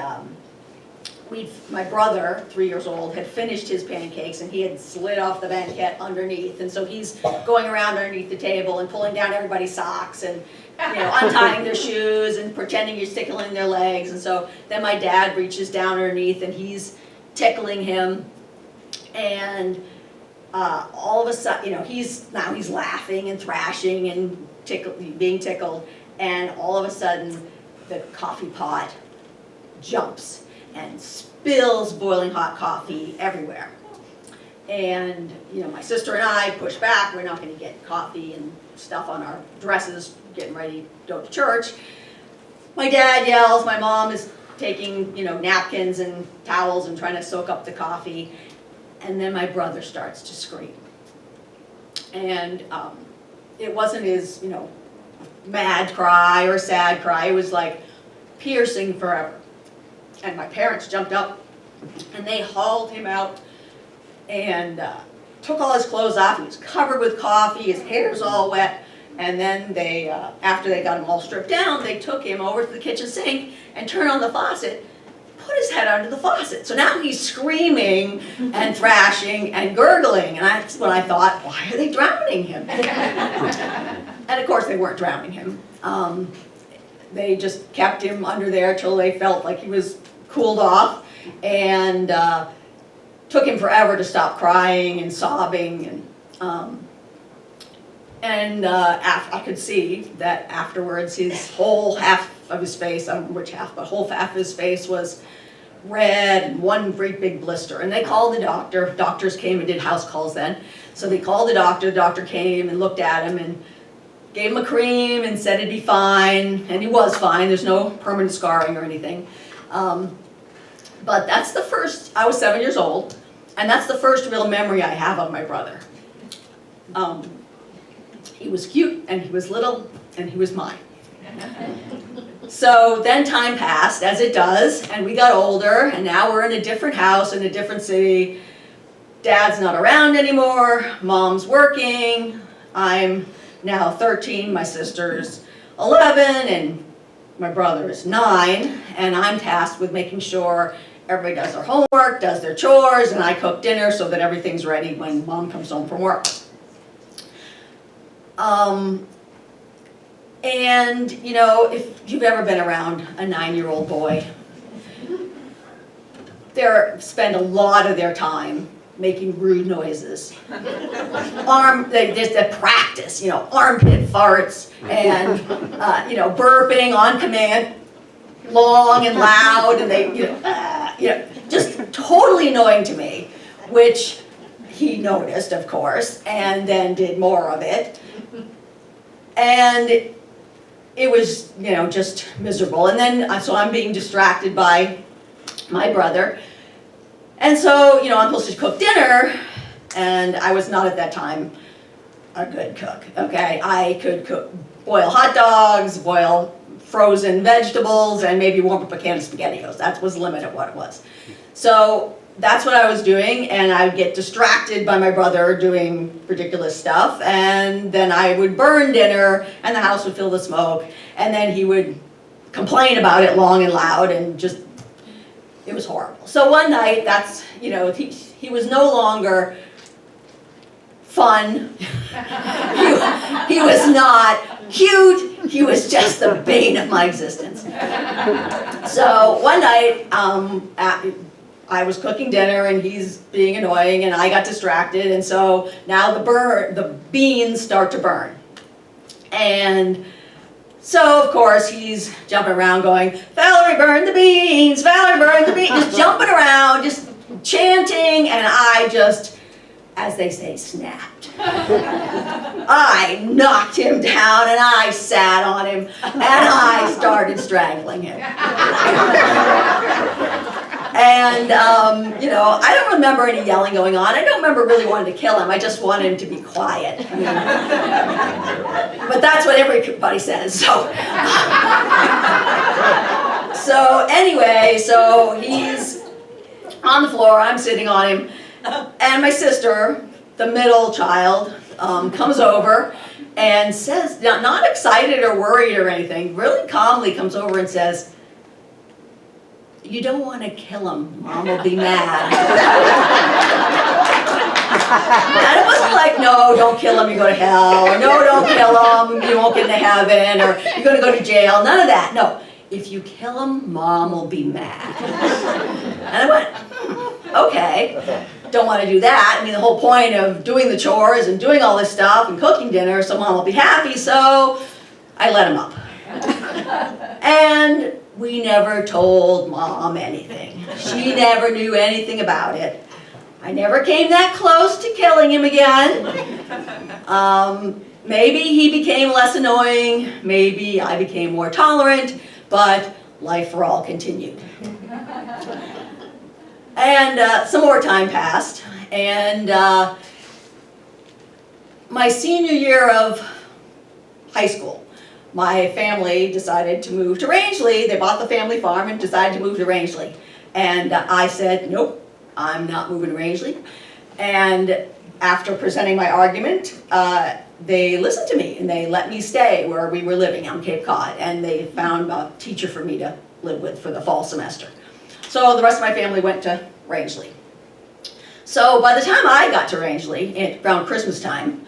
[SPEAKER 6] my brother, 3 years old, had finished his pancakes, and he had slid off the banquette underneath, and so he's going around underneath the table and pulling down everybody's socks and, you know, untying their shoes and pretending he's tickling their legs. And so then my dad reaches down underneath and he's tickling him, and all of a sudden, you know, he's laughing and thrashing and being tickled, and all of a sudden the coffee pot jumps and spills boiling hot coffee everywhere. And you know, my sister and I push back. We're not going to get coffee and stuff on our dresses, getting ready to go to church. My dad yells. My mom is taking, you know, napkins and towels and trying to soak up the coffee. And then my brother starts to scream. And it wasn't his, you know, mad cry or a sad cry. It was like piercing forever. And my parents jumped up and they hauled him out and took all his clothes off. He was covered with coffee, his hair's all wet. And then they, after they got him all stripped down, they took him over to the kitchen sink and turned on the faucet, put his head under the faucet. So now he's screaming and thrashing and gurgling. And that's when I thought, why are they drowning him? And of course they weren't drowning him. They just kept him under there till they felt like he was cooled off, and took him forever to stop crying and sobbing. And I could see that afterwards his whole half of his face, I don't remember which half, but whole half of his face was red and one great big blister. And they called the doctor. Doctors came and did house calls then. So they called the doctor came and looked at him and gave him a cream and said it'd be fine, and he was fine. There's no permanent scarring or anything. But that's the first, I was 7 years old, and that's the first real memory I have of my brother. He was cute, and he was little, and he was mine. So then time passed, as it does, and we got older, and now we're in a different house in a different city. Dad's not around anymore, Mom's working, I'm now 13, my sister's 11, and my brother is 9, and I'm tasked with making sure everybody does their homework, does their chores, and I cook dinner so that everything's ready when Mom comes home from work. And, you know, if you've ever been around a 9-year-old boy, they spend a lot of their time making rude noises. They practice, you know, armpit farts and, you know, burping on command, long and loud, and they, you know, just totally annoying to me, which he noticed, of course, and then did more of it. And it was, you know, just miserable. And then, so I'm being distracted by my brother. And so, you know, I'm supposed to cook dinner, and I was not at that time a good cook, okay? I could boil hot dogs, boil frozen vegetables, and maybe warm up a can of SpaghettiOs. That was the limit of what it was. So that's what I was doing, and I would get distracted by my brother doing ridiculous stuff, and then I would burn dinner, and the house would fill with smoke, and then he would complain about it long and loud, and just, it was horrible. So one night, that's, you know, he was no longer fun. he was not cute. He was just the bane of my existence. So one night, I was cooking dinner and he's being annoying and I got distracted, and so now the beans start to burn. And so, of course, he's jumping around going, "Valerie, burn the beans! Valerie, burn the beans!" Just jumping around, just chanting, and I just, as they say, snapped. I knocked him down, and I sat on him, and I started strangling him. And, you know, I don't remember any yelling going on. I don't remember really wanting to kill him. I just wanted him to be quiet. I mean, but that's what everybody says, so. So anyway, so he's on the floor, I'm sitting on him, and my sister, the middle child, comes over and says, not excited or worried or anything, really calmly comes over and says, "You don't want to kill him, Mom will be mad." And it wasn't like, "No, don't kill him, you go to hell," or "No, don't kill him, you won't get into heaven," or "You're going to go to jail," none of that. No, "If you kill him, Mom will be mad." And I went, okay, don't want to do that. I mean, the whole point of doing the chores and doing all this stuff and cooking dinner so Mom will be happy, so I let him up. And we never told Mom anything. She never knew anything about it. I never came that close to killing him again. Maybe he became less annoying, maybe I became more tolerant, but life for all continued. And some more time passed, and my senior year of high school, my family decided to move to Rangeley. They bought the family farm and decided to move to Rangeley. And I said, nope, I'm not moving to Rangeley. And after presenting my argument, they listened to me and they let me stay where we were living on Cape Cod. And they found a teacher for me to live with for the fall semester. So the rest of my family went to Rangeley. So by the time I got to Rangeley, around Christmas time,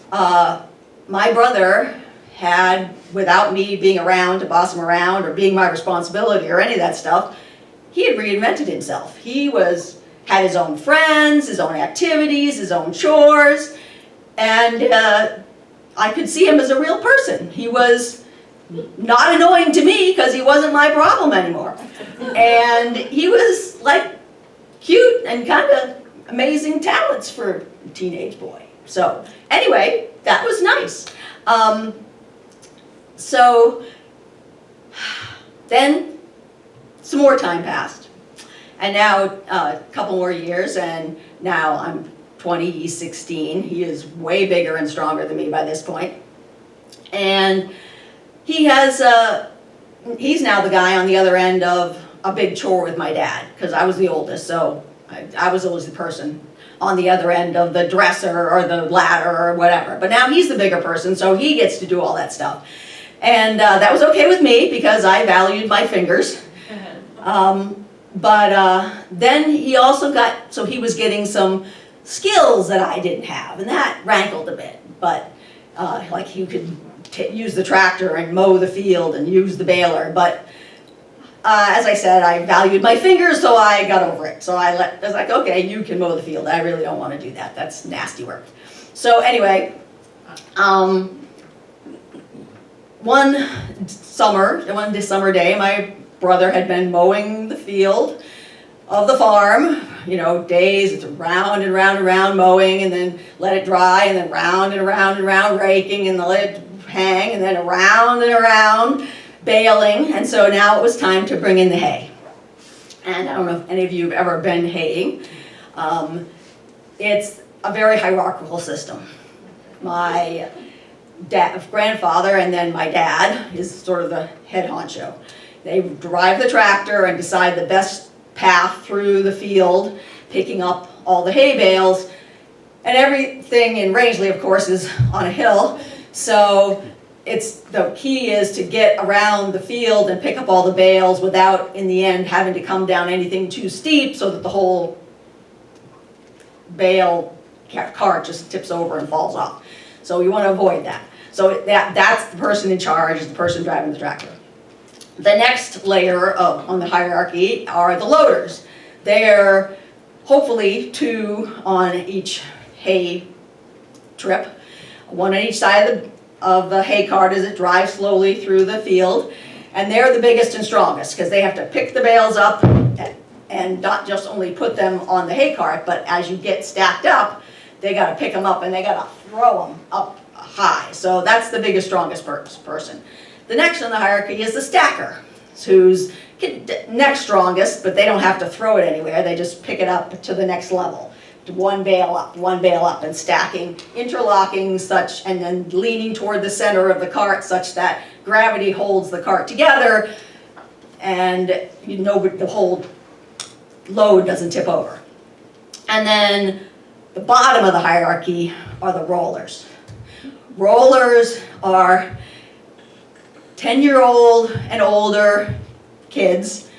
[SPEAKER 6] my brother had, without me being around to boss him around or being my responsibility or any of that stuff, he had reinvented himself. He had his own friends, his own activities, his own chores, and I could see him as a real person. He was not annoying to me because he wasn't my problem anymore. And he was like cute and kind of amazing talents for a teenage boy. So anyway, that was nice. So then some more time passed. And now a couple more years, and now I'm 20, he's 16. He is way bigger and stronger than me by this point. And he has, he's now the guy on the other end of a big chore with my dad, because I was the oldest, so I was always the person on the other end of the dresser or the ladder or whatever. But now he's the bigger person, so he gets to do all that stuff. And that was okay with me because I valued my fingers. But then he also got, so he was getting some skills that I didn't have, and that rankled a bit. But like he could use the tractor and mow the field and use the baler. But as I said, I valued my fingers, so I got over it. So I was like, okay, you can mow the field. I really don't want to do that. That's nasty work. So anyway, one summer day, my brother had been mowing the field of the farm, you know, days, it's round and round and round mowing, and then let it dry, and then round and around and around raking, and then let it hang, and then around and around baling. And so now it was time to bring in the hay. And I don't know if any of you have ever been haying. It's a very hierarchical system. My grandfather and then my dad is sort of the head honcho. They drive the tractor and decide the best path through the field, picking up all the hay bales. And everything in Rangeley, of course, is on a hill. So the key is to get around the field and pick up all the bales without, in the end, having to come down anything too steep so that the whole bale cart just tips over and falls off. So you want to avoid that. So that's the person in charge, is the person driving the tractor. The next layer on the hierarchy are the loaders. They're hopefully 2 on each hay trip, 1 on each side of the hay cart as it drives slowly through the field. And they're the biggest and strongest because they have to pick the bales up and not just only put them on the hay cart, but as you get stacked up, they got to pick them up and they got to throw them up high. So that's the biggest, strongest person. The next on the hierarchy is the stacker, who's next strongest, but they don't have to throw it anywhere. They just pick it up to the next level. 1 bale up, and stacking, interlocking such, and then leaning toward the center of the cart such that gravity holds the cart together and you know the whole load doesn't tip over. And then the bottom of the hierarchy are the rollers. Rollers are 10-year-old and older kids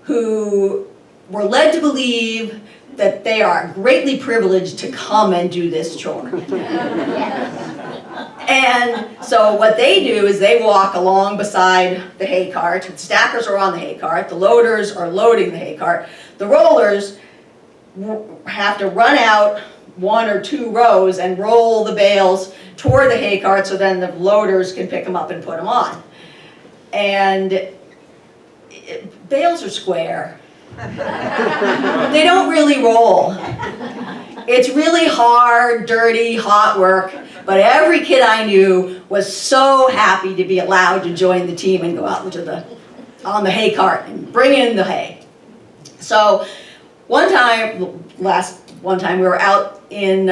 [SPEAKER 6] who were led to believe that they are greatly privileged to come and do this chore. And so what they do is they walk along beside the hay cart. The stackers are on the hay cart. The loaders are loading the hay cart. The rollers have to run out 1 or 2 rows and roll the bales toward the hay cart so then the loaders can pick them up and put them on. And bales are square. They don't really roll. It's really hard, dirty, hot work, but every kid I knew was so happy to be allowed to join the team and go out on the hay cart and bring in the hay. So one time we were out in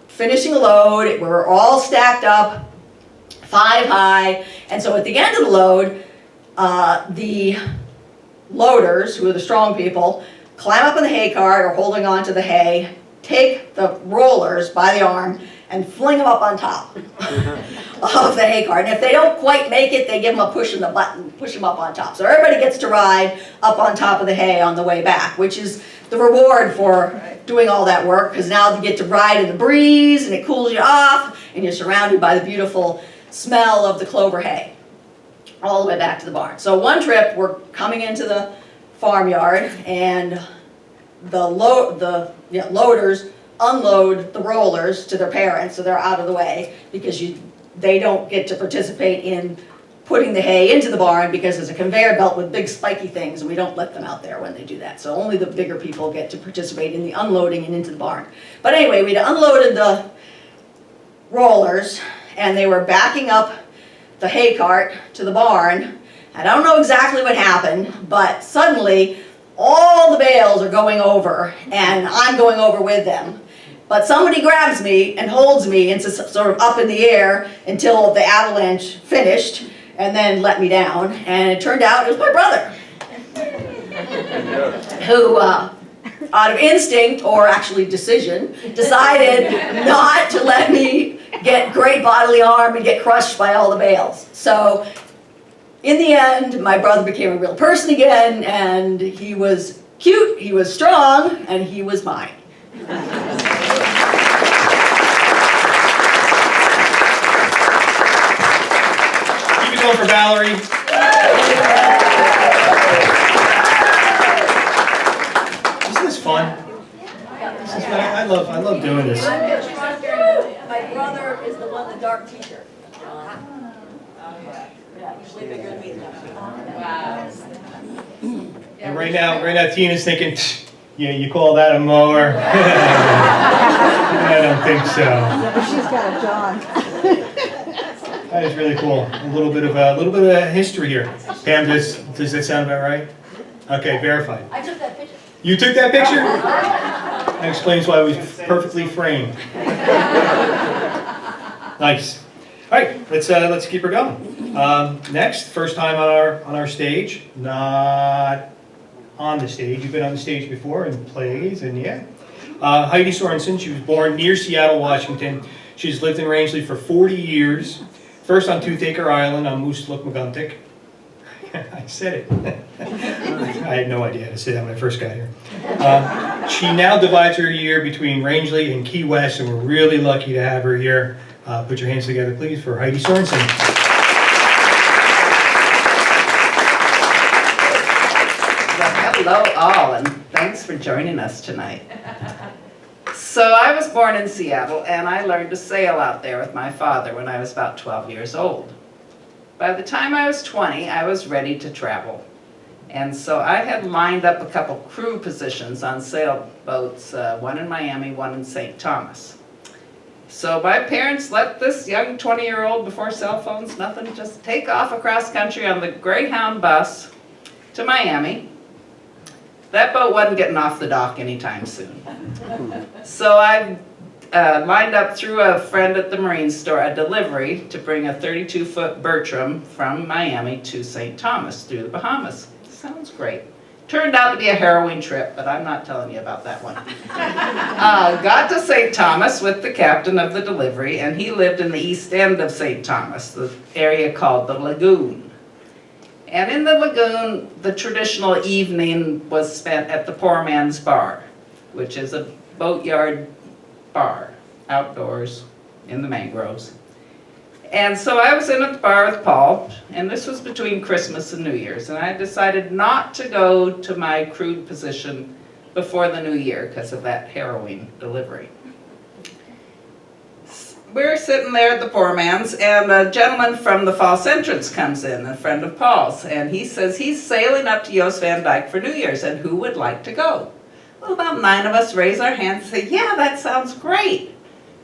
[SPEAKER 6] finishing a load. We were all stacked up, 5 high. And so at the end of the load, the loaders, who are the strong people, climb up in the hay cart or holding on to the hay, take the rollers by the arm and fling them up on top of the hay cart. And if they don't quite make it, they give them a push in the button, push them up on top. So everybody gets to ride up on top of the hay on the way back, which is the reward for doing all that work, because now you get to ride in the breeze and it cools you off and you're surrounded by the beautiful smell of the clover hay all the way back to the barn. So one trip we're coming into the farmyard and the loaders unload the rollers to their parents, so they're out of the way, because they don't get to participate in putting the hay into the barn, because there's a conveyor belt with big spiky things and we don't let them out there when they do that. So only the bigger people get to participate in the unloading and into the barn. But anyway, we'd unloaded the rollers and they were backing up the hay cart to the barn. I don't know exactly what happened, but suddenly all the bales are going over and I'm going over with them. But somebody grabs me and holds me and sort of up in the air until the avalanche finished and then let me down. And it turned out it was my brother who, out of instinct or actually decision, decided not to let me get great bodily harm and get crushed by all the bales. So in the end, my brother became a real person again, and he was cute, he was strong, and he was mine.
[SPEAKER 1] Keep it going for Valerie. Isn't this fun? This is fun. I love doing this.
[SPEAKER 6] My brother is the one, the dark t-shirt. Yeah, usually bigger than me.
[SPEAKER 5] Wow.
[SPEAKER 1] And right now Tina's thinking, yeah, you call that a mower? I don't think so.
[SPEAKER 7] Yeah, but she's got a John.
[SPEAKER 1] That is really cool. A little bit of history here. Pam, does that sound about right? Okay, verified.
[SPEAKER 6] I took that picture.
[SPEAKER 1] You took that picture? That explains why it was perfectly framed. Nice. All right, let's keep her going. Next, first time on our stage, not on the stage. You've been on the stage before in plays, and yeah. Heidi Sorensen. She was born near Seattle, Washington. She's lived in Rangeley for 40 years. First on Toothaker Island on Moose Look McGuntick. I said it. I had no idea how to say that when I first got here. She now divides her year between Rangeley and Key West, and we're really lucky to have her here. Put your hands together, please, for Heidi Sorensen.
[SPEAKER 8] Hello all, and thanks for joining us tonight. So I was born in Seattle, and I learned to sail out there with my father when I was about 12 years old. By the time I was 20, I was ready to travel. And so I had lined up a couple crew positions on sailboats, one in Miami, one in St. Thomas. So my parents let this young 20-year-old, before cell phones, nothing, just take off across country on the Greyhound bus to Miami. That boat wasn't getting off the dock anytime soon. So I lined up through a friend at the marine store a delivery to bring a 32-foot Bertram from Miami to St. Thomas through the Bahamas. Sounds great. Turned out to be a harrowing trip, but I'm not telling you about that one. Got to St. Thomas with the captain of the delivery, and he lived in the east end of St. Thomas, the area called the Lagoon. And in the Lagoon, the traditional evening was spent at the Poor Man's Bar, which is a boatyard bar, outdoors, in the mangroves. And so I was in at the bar with Paul, and this was between Christmas and New Year's, and I decided not to go to my crewed position before the New Year because of that harrowing delivery. We're sitting there at the Poor Man's, and a gentleman from the false entrance comes in, a friend of Paul's, and he says he's sailing up to Jost Van Dyke for New Year's, and who would like to go? Well, about 9 of us raise our hands and say, yeah, that sounds great.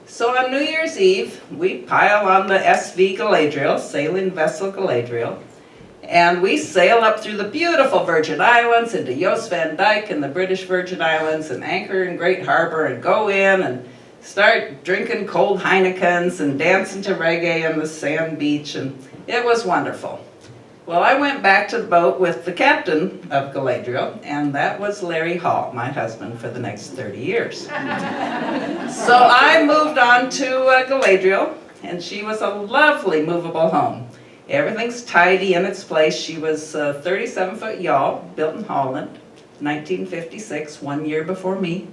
[SPEAKER 8] So on New Year's Eve, we pile on the SV Galadriel, sailing vessel Galadriel, and we sail up through the beautiful Virgin Islands into Jost Van Dyke and the British Virgin Islands and anchor in Great Harbor and go in and start drinking cold Heinekens and dancing to reggae on the sand beach, and it was wonderful. Well, I went back to the boat with the captain of Galadriel, and that was Larry Hall, my husband, for the next 30 years. So I moved on to Galadriel, and she was a lovely movable home. Everything's tidy in its place. She was 37-foot yawl, built in Holland, 1956, 1 year before me.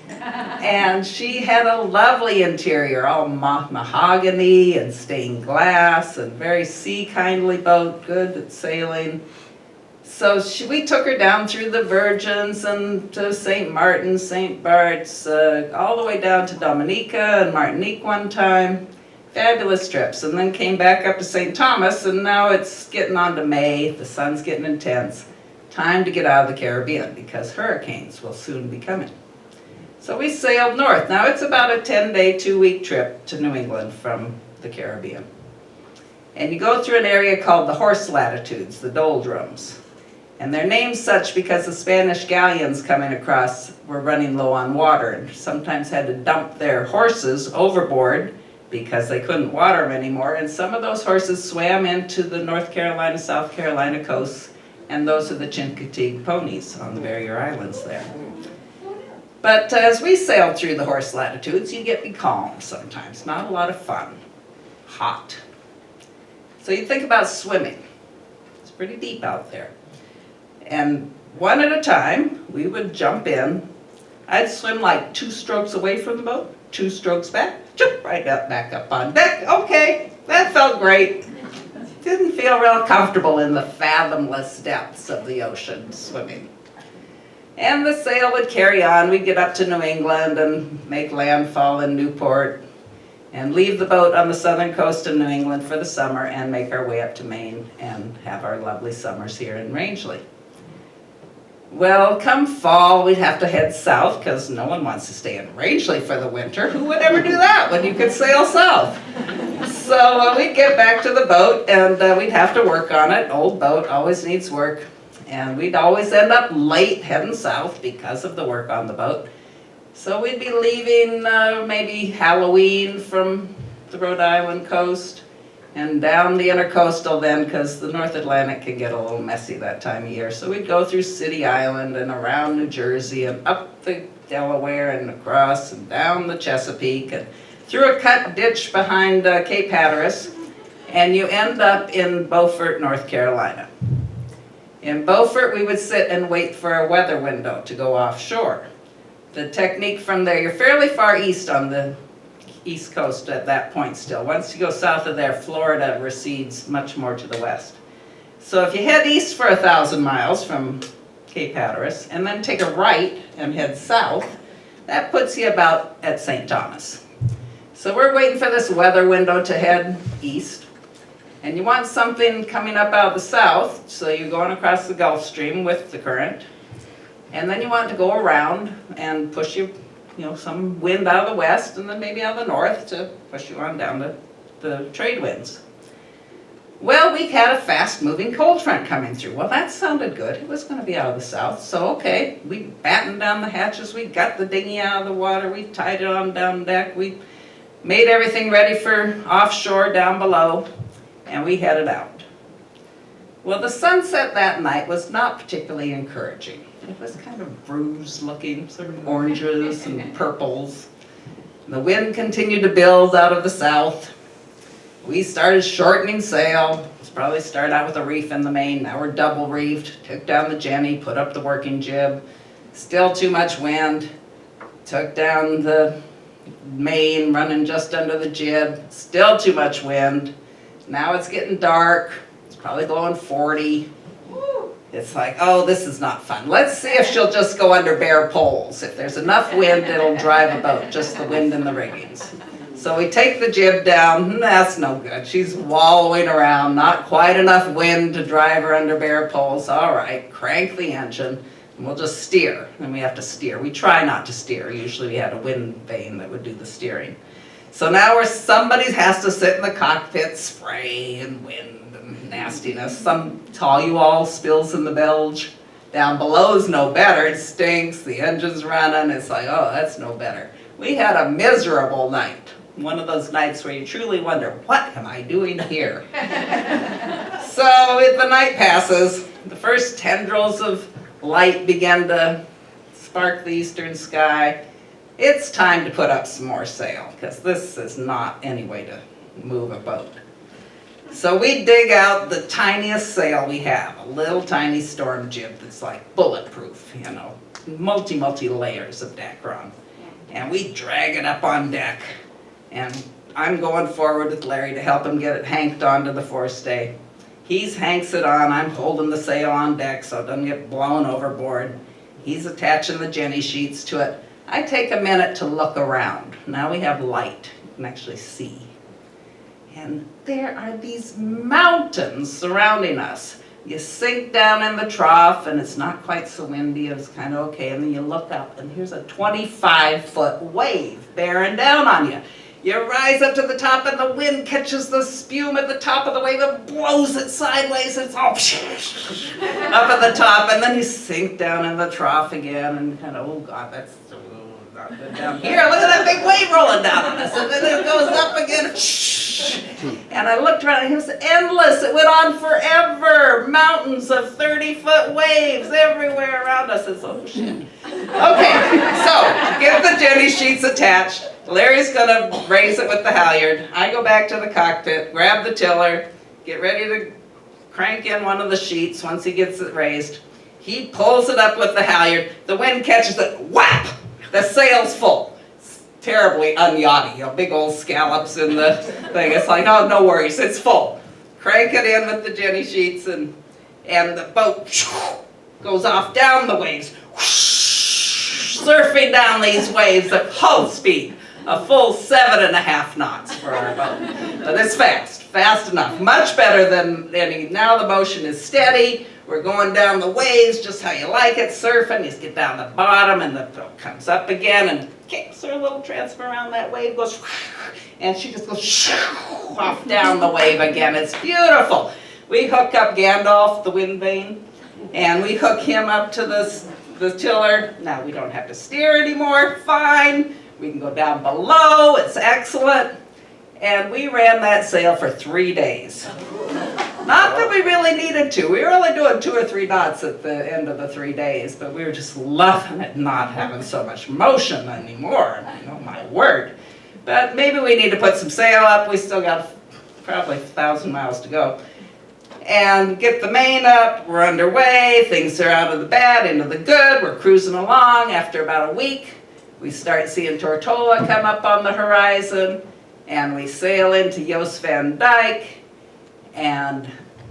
[SPEAKER 8] And she had a lovely interior, all mahogany and stained glass, and very sea-kindly boat, good at sailing. So we took her down through the Virgins and to St. Martin, St. Bart's, all the way down to Dominica and Martinique one time. Fabulous trips, and then came back up to St. Thomas, and now it's getting on to May, the sun's getting intense. Time to get out of the Caribbean because hurricanes will soon be coming. So we sailed north. Now it's about a 10-day, 2-week trip to New England from the Caribbean. And you go through an area called the Horse Latitudes, the doldrums. And they're named such because the Spanish galleons coming across were running low on water and sometimes had to dump their horses overboard because they couldn't water them anymore, and some of those horses swam into the North Carolina, South Carolina coasts, and those are the TkT ponies on the barrier islands there. But as we sailed through the Horse Latitudes, you get becalmed sometimes, not a lot of fun, hot. So you think about swimming. It's pretty deep out there. And one at a time, we would jump in. I'd swim like 2 strokes away from the boat, 2 strokes back, jump right up, back up on deck. Okay, that felt great. Didn't feel real comfortable in the fathomless depths of the ocean swimming. And the sail would carry on. We'd get up to New England and make landfall in Newport and leave the boat on the southern coast of New England for the summer and make our way up to Maine and have our lovely summers here in Rangeley. Well, come fall, we'd have to head south because no one wants to stay in Rangeley for the winter. Who would ever do that when you could sail south? So we'd get back to the boat and we'd have to work on it. Old boat always needs work. And we'd always end up late heading south because of the work on the boat. So we'd be leaving maybe Halloween from the Rhode Island coast and down the intercoastal then because the North Atlantic can get a little messy that time of year. So we'd go through City Island and around New Jersey and up the Delaware and across and down the Chesapeake and through a cut ditch behind Cape Hatteras, and you end up in Beaufort, North Carolina. In Beaufort, we would sit and wait for a weather window to go offshore. The technique from there, you're fairly far east on the east coast at that point still. Once you go south of there, Florida recedes much more to the west. So if you head east for 1,000 miles from Cape Hatteras and then take a right and head south, that puts you about at St. Thomas. So we're waiting for this weather window to head east. And you want something coming up out of the south, so you're going across the Gulf Stream with the current. And then you want to go around and push you some wind out of the west and then maybe out of the north to push you on down to the trade winds. Well, we had a fast-moving cold front coming through. Well, that sounded good. It was going to be out of the south, so okay. We battened down the hatches. We got the dinghy out of the water. We tied it on down deck. We made everything ready for offshore down below, and we headed out. Well, the sunset that night was not particularly encouraging. It was kind of bruised looking, sort of oranges and purples. The wind continued to build out of the south. We started shortening sail. Probably started out with a reef in the main. Now we're double reefed. Took down the jenny, put up the working jib. Still too much wind. Took down the main, running just under the jib. Still too much wind. Now it's getting dark. It's probably blowing 40. It's like, oh, this is not fun. Let's see if she'll just go under bare poles. If there's enough wind, it'll drive a boat, just the wind and the riggings. So we take the jib down. That's no good. She's wallowing around, not quite enough wind to drive her under bare poles. All right, crank the engine, and we'll just steer. And we have to steer. We try not to steer. Usually we had a wind vane that would do the steering. So now somebody has to sit in the cockpit, spray and wind and nastiness. Some all you all spills in the bilge. Down below's no better, it stinks, the engine's running, it's like, oh, that's no better. We had a miserable night. One of those nights where you truly wonder, what am I doing here? So as the night passes, the first tendrils of light begin to spark the eastern sky. It's time to put up some more sail, because this is not any way to move a boat. So we dig out the tiniest sail we have, a little tiny storm jib that's like bulletproof, you know, multi layers of Dacron. And we drag it up on deck, and I'm going forward with Larry to help him get it hanked onto the forestay. He's hanks it on, I'm holding the sail on deck so it doesn't get blown overboard. He's attaching the jenny sheets to it. I take a minute to look around. Now we have light, you can actually see. And there are these mountains surrounding us. You sink down in the trough and it's not quite so windy, it's kind of okay, and then you look up and here's a 25-foot wave bearing down on you. You rise up to the top and the wind catches the spume at the top of the wave and blows it sideways, it's all up at the top, and then you sink down in the trough again and kind of, oh God, that's not good down here, look at that big wave rolling down on us, and then it goes up again. And I looked around and it was endless. It went on forever. Mountains of 30-foot waves everywhere around us. It's oh shit. Okay, so get the jenny sheets attached. Larry's gonna raise it with the halyard. I go back to the cockpit, grab the tiller, get ready to crank in one of the sheets once he gets it raised. He pulls it up with the halyard. The wind catches it. Whap! The sail's full. Terribly unyachty, you know, big old scallops in the thing. It's like, oh, no worries, it's full. Crank it in with the jenny sheets and the boat goes off down the waves, surfing down these waves at full speed, a full 7.5 knots for our boat. But it's fast enough, much better than any. Now the motion is steady. We're going down the waves just how you like it, surfing. You just get down the bottom and the boat comes up again and kicks her little transfer around that wave, goes, and she just goes off down the wave again. It's beautiful. We hook up Gandalf, the wind vane, and we hook him up to the tiller. Now we don't have to steer anymore, fine. We can go down below, it's excellent. And we ran that sail for 3 days. Not that we really needed to. We were only doing 2 or 3 knots at the end of the 3 days, but we were just loving it not having so much motion anymore. You know, my word. But maybe we need to put some sail up. We still got probably 1,000 miles to go. And get the main up. We're underway. Things are out of the bad, into the good. We're cruising along. After about a week, we start seeing Tortola come up on the horizon. And we sail into Jos Van Dyke and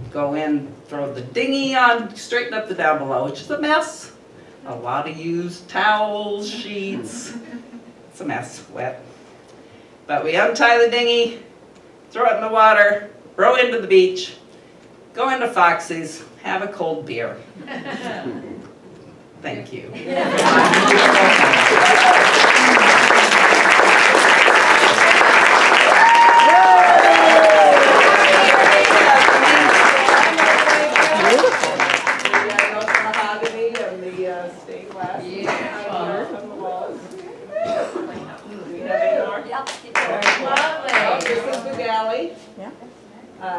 [SPEAKER 8] go in, throw the dinghy on, straighten up the down below, which is a mess. A lot of used towels, sheets. It's a mess, wet. But we untie the dinghy, throw it in the water, row into the beach, go into Foxy's, have a cold beer. Thank you.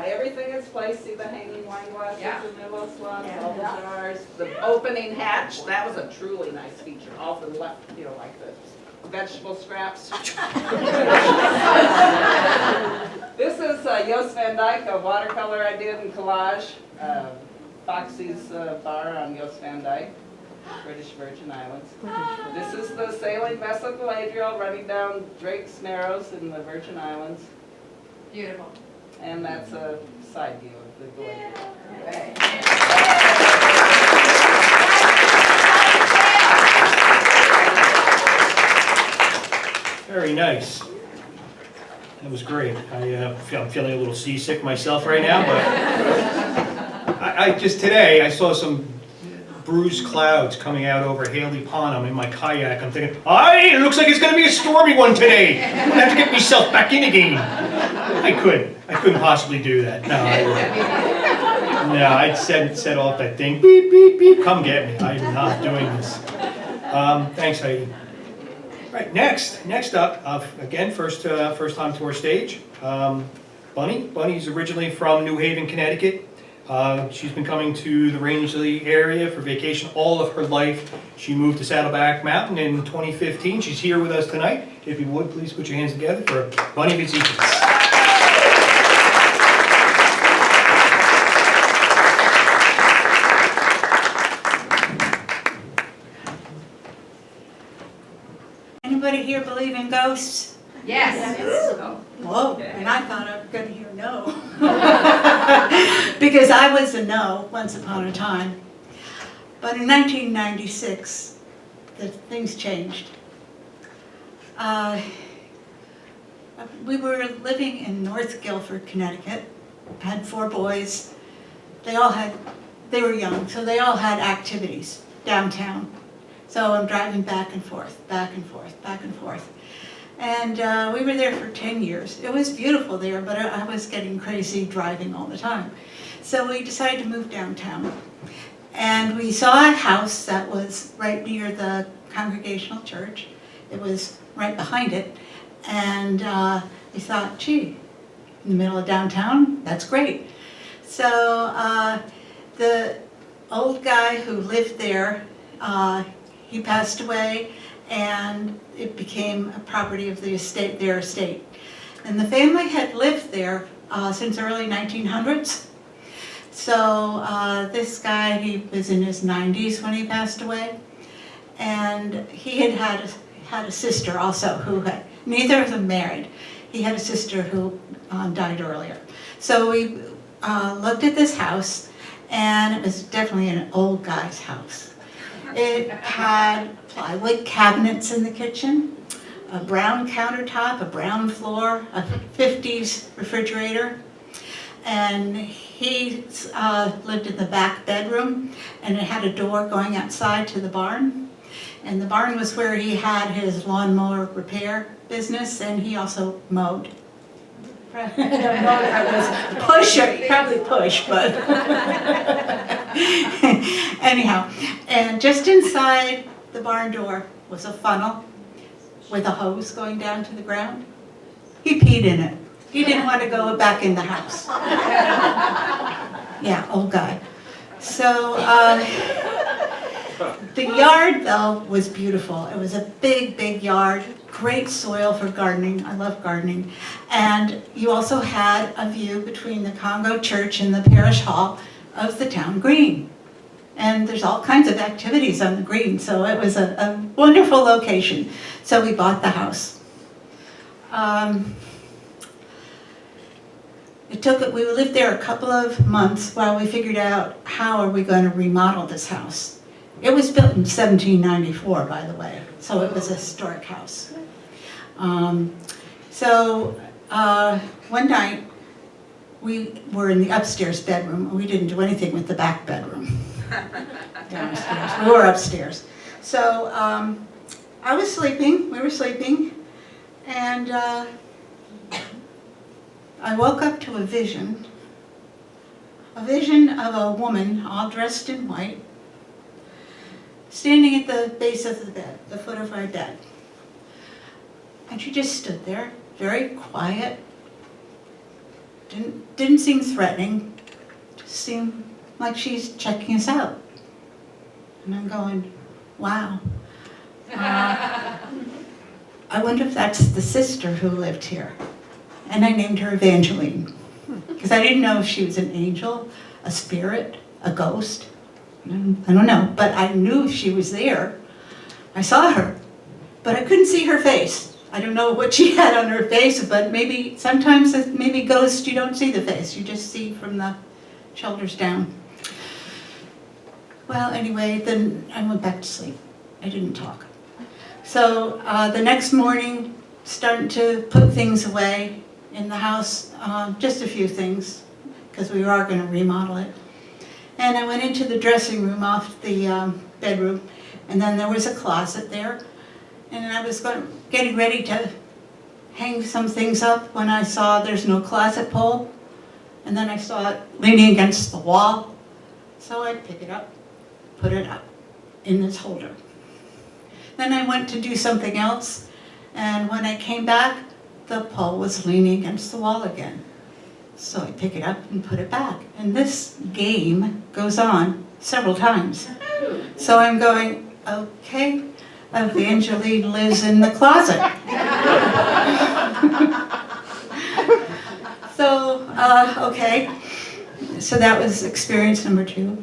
[SPEAKER 8] Everything is placed, see the hanging wine glasses and the little slots, all the jars. The opening hatch, that was a truly nice feature. All the left, you know, like the vegetable scraps. This is Jos Van Dyke, a watercolor I did in collage. Foxy's bar on Jos Van Dyke, British Virgin Islands. This is the sailing vessel Galadriel running down Drake's Narrows in the Virgin Islands.
[SPEAKER 5] Beautiful.
[SPEAKER 8] And that's a side view of the Galadriel.
[SPEAKER 1] Very nice. That was great. I'm feeling a little seasick myself right now, but I just today I saw some bruised clouds coming out over Haley Pond. I'm in my kayak. I'm thinking, it looks like it's going to be a stormy one today. I'm going to have to get myself back in again. I couldn't possibly do that. No, I wouldn't. No, I set off that thing, beep, beep, beep, come get me. I'm not doing this. Thanks, Heidi. Right, next up, again, first time to our stage, Bunny. Bunny's originally from New Haven, Connecticut. She's been coming to the Rangeley area for vacation all of her life. She moved to Saddleback Mountain in 2015. She's here with us tonight. If you would, please put your hands together for Bunny Fazekas.
[SPEAKER 9] Anybody here believe in ghosts?
[SPEAKER 5] Yes.
[SPEAKER 9] Whoa, and I thought I was going to hear no. Because I was a no once upon a time. But in 1996, things changed. We were living in North Guilford, Connecticut. Had 4 boys. They were young, so they all had activities downtown. So I'm driving back and forth, back and forth, back and forth. And we were there for 10 years. It was beautiful there, but I was getting crazy driving all the time. So we decided to move downtown. And we saw a house that was right near the Congregational Church. It was right behind it. And we thought, gee, in the middle of downtown, that's great. So the old guy who lived there, he passed away, and it became a property of the estate, their estate. And the family had lived there since early 1900s. So this guy, he was in his 90s when he passed away, and he had a sister also who had, neither of them married. He had a sister who died earlier. So we looked at this house, and it was definitely an old guy's house. It had plywood cabinets in the kitchen, a brown countertop, a brown floor, a 50s refrigerator, and he lived in the back bedroom, and it had a door going outside to the barn. And the barn was where he had his lawnmower repair business, and he also mowed. I don't know if I was push or probably push, but anyhow. And just inside the barn door was a funnel with a hose going down to the ground. He peed in it. He didn't want to go back in the house. Yeah, old guy. So the yard, though, was beautiful. It was a big, big yard. Great soil for gardening. I love gardening. And you also had a view between the Congo Church and the parish hall of the town green. And there's all kinds of activities on the green, so it was a wonderful location. So we bought the house. We lived there a couple of months while we figured out how are we going to remodel this house. It was built in 1794, by the way, so it was a historic house. One night, we were in the upstairs bedroom, and we didn't do anything with the back bedroom. Downstairs. We were upstairs. So I was sleeping, we were sleeping, and I woke up to a vision of a woman all dressed in white, standing at the base of the bed, the foot of my bed. And she just stood there, very quiet, didn't seem threatening, just seemed like she's checking us out. And I'm going, wow. I wonder if that's the sister who lived here. And I named her Evangeline, because I didn't know if she was an angel, a spirit, a ghost. I don't know, but I knew if she was there. I saw her, but I couldn't see her face. I don't know what she had on her face, but maybe sometimes, maybe ghosts, you don't see the face. You just see from the shoulders down. Well, anyway, then I went back to sleep. I didn't talk. So the next morning, starting to put things away in the house, just a few things, because we are going to remodel it. And I went into the dressing room off the bedroom, and then there was a closet there. And I was getting ready to hang some things up when I saw there's no closet pole. And then I saw it leaning against the wall, so I pick it up, put it up in this holder. Then I went to do something else, and when I came back, the pole was leaning against the wall again. So I pick it up and put it back. And this game goes on several times. So I'm going, okay, Evangeline lives in the closet. So, okay. So that was experience number 2.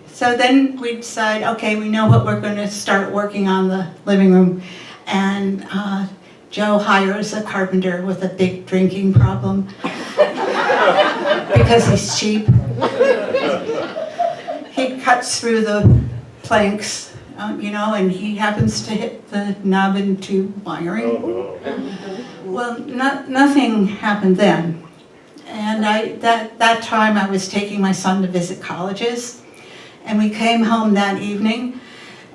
[SPEAKER 9] So then we decide, okay, we know what we're going to start working on the living room. And Joe hires a carpenter with a big drinking problem because he's cheap. He cuts through the planks, and he happens to hit the knob and tube wiring. Well, nothing happened then. And that time I was taking my son to visit colleges, and we came home that evening,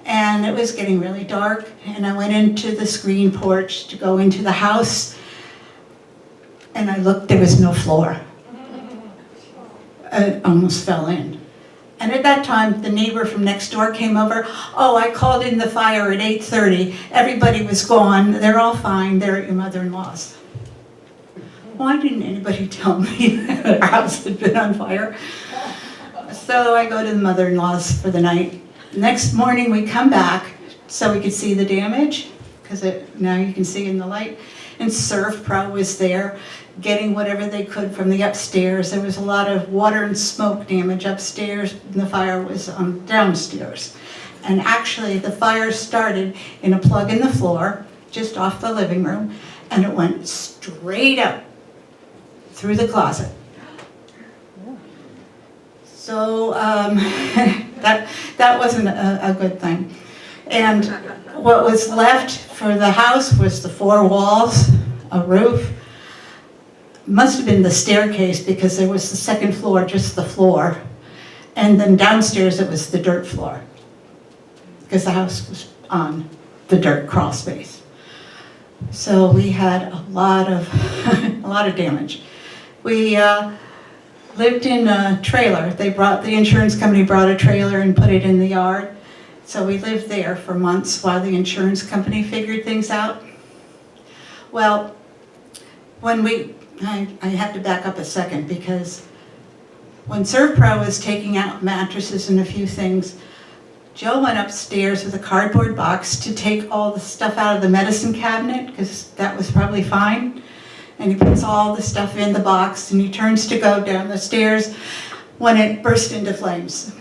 [SPEAKER 9] and it was getting really dark, and I went into the screen porch to go into the house, and I looked, there was no floor. I almost fell in. And at that time, the neighbor from next door came over. Oh, I called in the fire at 8:30. Everybody was gone. They're all fine. They're at your mother-in-law's. Why didn't anybody tell me that our house had been on fire? So I go to the mother-in-law's for the night. Next morning, we come back so we could see the damage, because now you can see in the light. And Surf Pro was there, getting whatever they could from the upstairs. There was a lot of water and smoke damage upstairs, and the fire was downstairs. And actually, the fire started in a plug in the floor, just off the living room, and it went straight up through the closet. So that wasn't a good thing. And what was left for the house was the 4 walls, a roof. Must have been the staircase, because there was the second floor, just the floor. And then downstairs it was the dirt floor, because the house was on the dirt crawl space. So we had a lot of damage. We lived in a trailer. The insurance company brought a trailer and put it in the yard. So we lived there for months while the insurance company figured things out. Well, I have to back up a second, because when ServPro was taking out mattresses and a few things, Joe went upstairs with a cardboard box to take all the stuff out of the medicine cabinet, because that was probably fine. And he puts all the stuff in the box, and he turns to go down the stairs when it burst into flames.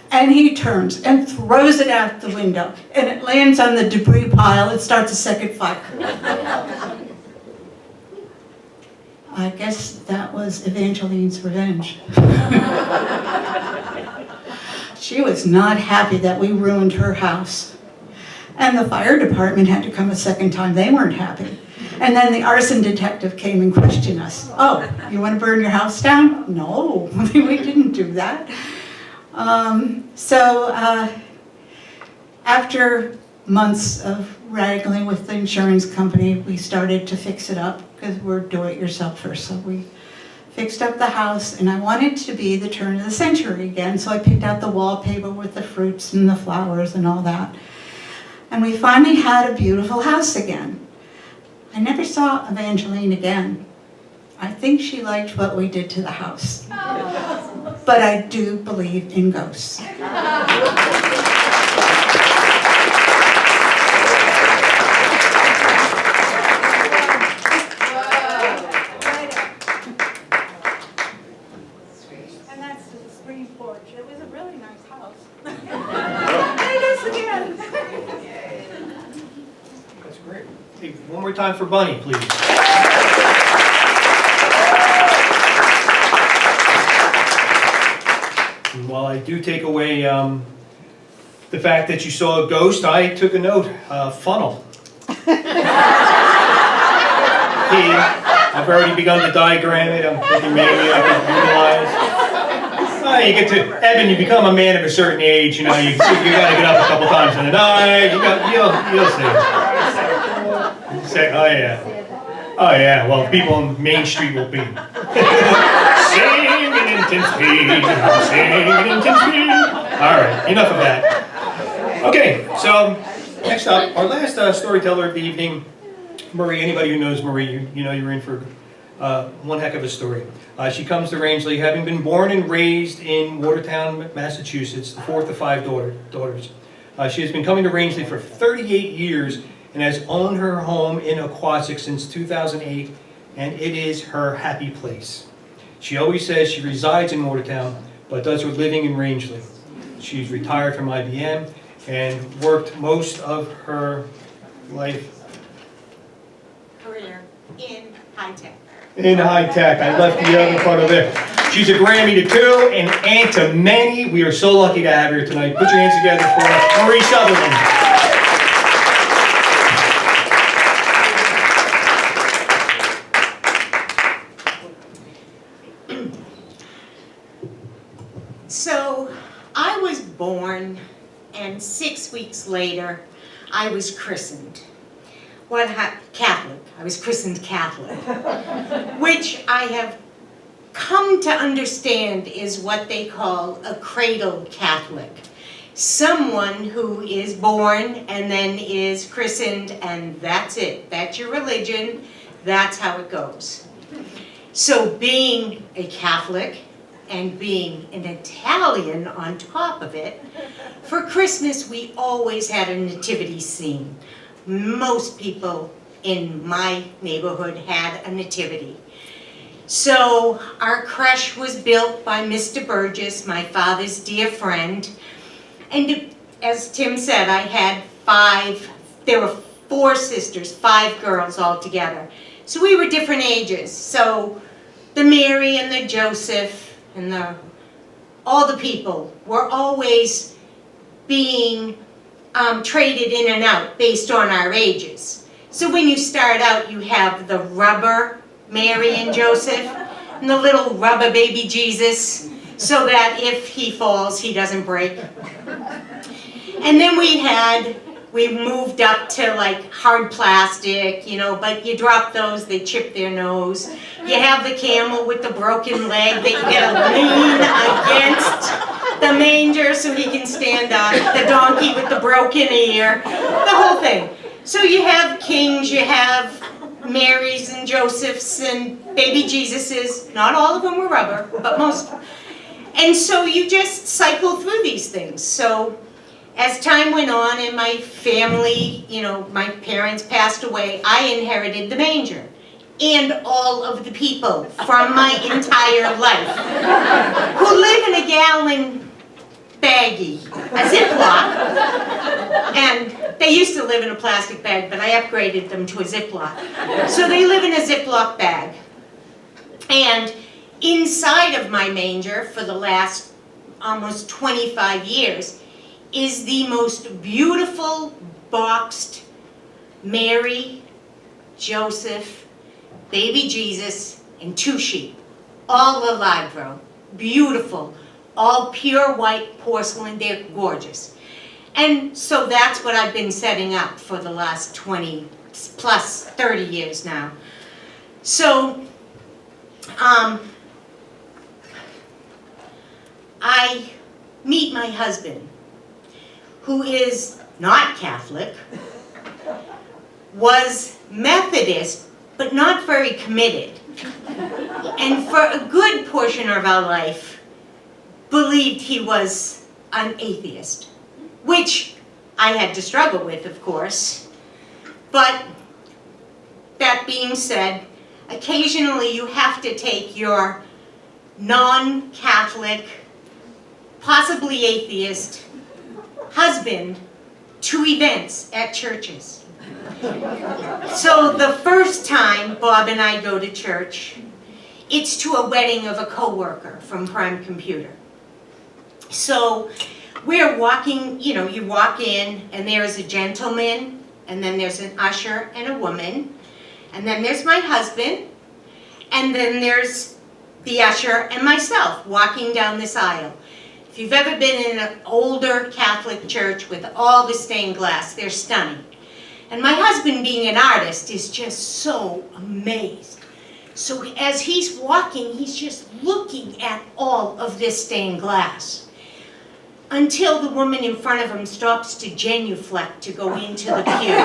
[SPEAKER 9] And he turns and throws it out the window, and it lands on the debris pile and starts a second fire. I guess that was Evangeline's revenge. She was not happy that we ruined her house. And the fire department had to come a second time. They weren't happy. And then the arson detective came and questioned us. Oh, you want to burn your house down? No, we didn't do that. After months of wrangling with the insurance company, we started to fix it up, because we're do-it-yourselfers. So we fixed up the house, and I wanted it to be the turn of the century again, so I picked out the wallpaper with the fruits and the flowers and all that. And we finally had a beautiful house again. I never saw Evangeline again. I think she liked what we did to the house. But I do believe in ghosts. And that's the screen porch. It was a really nice house. It is again.
[SPEAKER 1] That's great. Hey, one more time for Bunny, please. And while I do take away the fact that you saw a ghost, I took a note. Funnel. I've already begun to diagram it. I'm thinking maybe I can utilize. You get to Eben. You become a man of a certain age. You know, you got to get up a couple times in the night. You'll see. Say, oh yeah. Well, people on Main Street will be. Singing in intense pain, singing in intense pain. All right, enough of that. Okay, so next up, our last storyteller of the evening, Marie. Anybody who knows Marie, you know you're in for one heck of a story. She comes to Rangeley, having been born and raised in Watertown, Massachusetts, the fourth of 5 daughters. She has been coming to Rangeley for 38 years and has owned her home in Aquasic since 2008, and it is her happy place. She always says she resides in Watertown, but does her living in Rangeley. She's retired from IBM and worked most of her life
[SPEAKER 10] career in high tech.
[SPEAKER 1] in high tech. I left the other part of it. She's a Grammy to 2 and aunt to many. We are so lucky to have her tonight. Put your hands together for Marie Sutherland.
[SPEAKER 10] So I was born, and 6 weeks later, I was christened. Catholic. I was christened Catholic, which I have come to understand is what they call a cradle Catholic. Someone who is born and then is christened, and that's it. That's your religion. That's how it goes. So being a Catholic and being an Italian on top of it, for Christmas we always had a nativity scene. Most people in my neighborhood had a nativity. So our creche was built by Mr. Burgess, my father's dear friend. And as Tim said, I had 5, there were 4 sisters, 5 girls altogether. So we were different ages. So the Mary and the Joseph and all the people were always being traded in and out based on our ages. So when you start out, you have the rubber Mary and Joseph and the little rubber baby Jesus, so that if he falls, he doesn't break. And then we moved up to like hard plastic, you know, but you drop those, they chip their nose. You have the camel with the broken leg that you gotta lean against the manger so he can stand up, the donkey with the broken ear, the whole thing. So you have kings, you have Marys and Josephs and baby Jesuses. Not all of them were rubber, but most. And so you just cycle through these things. So as time went on and my family, you know, my parents passed away, I inherited the manger and all of the people from my entire life who live in a gallon baggie, a Ziploc, and they used to live in a plastic bag, but I upgraded them to a Ziploc. So they live in a Ziploc bag. And inside of my manger for the last almost 25 years is the most beautiful boxed Mary, Joseph, baby Jesus, and 2 sheep, all alive, bro. Beautiful. All pure white porcelain, they're gorgeous. And so that's what I've been setting up for the last 20 plus 30 years now. So, I meet my husband, who is not Catholic, was Methodist, but not very committed. And for a good portion of our life, believed he was an atheist, which I had to struggle with, of course. But that being said, occasionally you have to take your non-Catholic, possibly atheist husband to events at churches. So the first time Bob and I go to church, it's to a wedding of a coworker from Prime Computer. So we're walking, you know, you walk in and there is a gentleman, and then there's an usher and a woman, and then there's my husband, and then there's the usher and myself walking down this aisle. If you've ever been in an older Catholic church with all the stained glass, they're stunning. And my husband, being an artist, is just so amazed. So as he's walking, he's just looking at all of this stained glass. Until the woman in front of him stops to genuflect to go into the pew.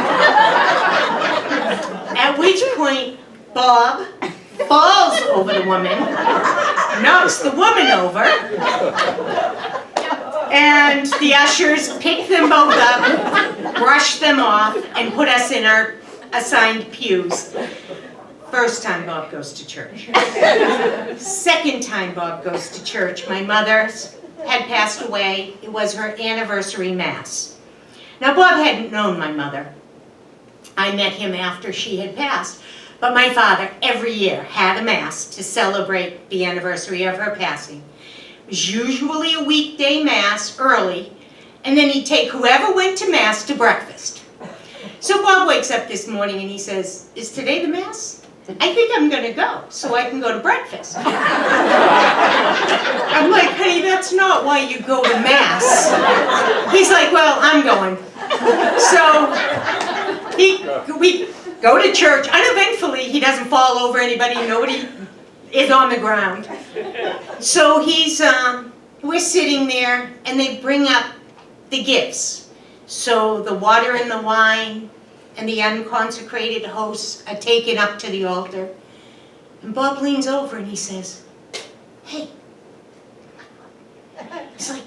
[SPEAKER 10] At which point, Bob falls over the woman, knocks the woman over, and the ushers pick them both up, brush them off, and put us in our assigned pews. First time Bob goes to church. Second time Bob goes to church, my mother's had passed away. It was her anniversary mass. Now Bob hadn't known my mother. I met him after she had passed. But my father, every year, had a mass to celebrate the anniversary of her passing. It was usually a weekday mass early, and then he'd take whoever went to mass to breakfast. So Bob wakes up this morning and he says, "Is today the mass? I think I'm gonna go, so I can go to breakfast." I'm like, "Honey, that's not why you go to mass." He's like, "Well, I'm going." So we go to church. Uneventfully, he doesn't fall over anybody. Nobody is on the ground. So we're sitting there, and they bring up the gifts. So the water and the wine and the unconsecrated hosts are taken up to the altar. And Bob leans over and he says, "Hey." He's like,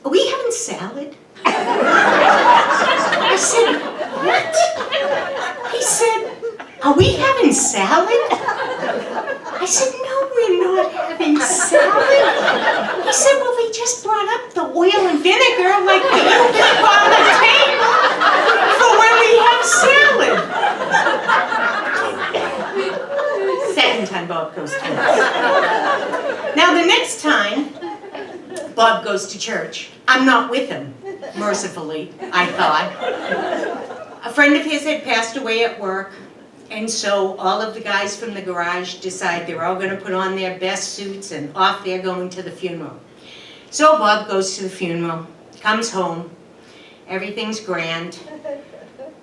[SPEAKER 10] "Are we having salad?" I said, "What?" He said, "Are we having salad?" I said, "No, we're not having salad." He said, "Well, they just brought up the oil and vinegar like you keep on the table for when we have salad." Second time Bob goes to church. Now the next time Bob goes to church, I'm not with him, mercifully, I thought. A friend of his had passed away at work, and so all of the guys from the garage decide they're all going to put on their best suits and off they're going to the funeral. So Bob goes to the funeral, comes home, everything's grand.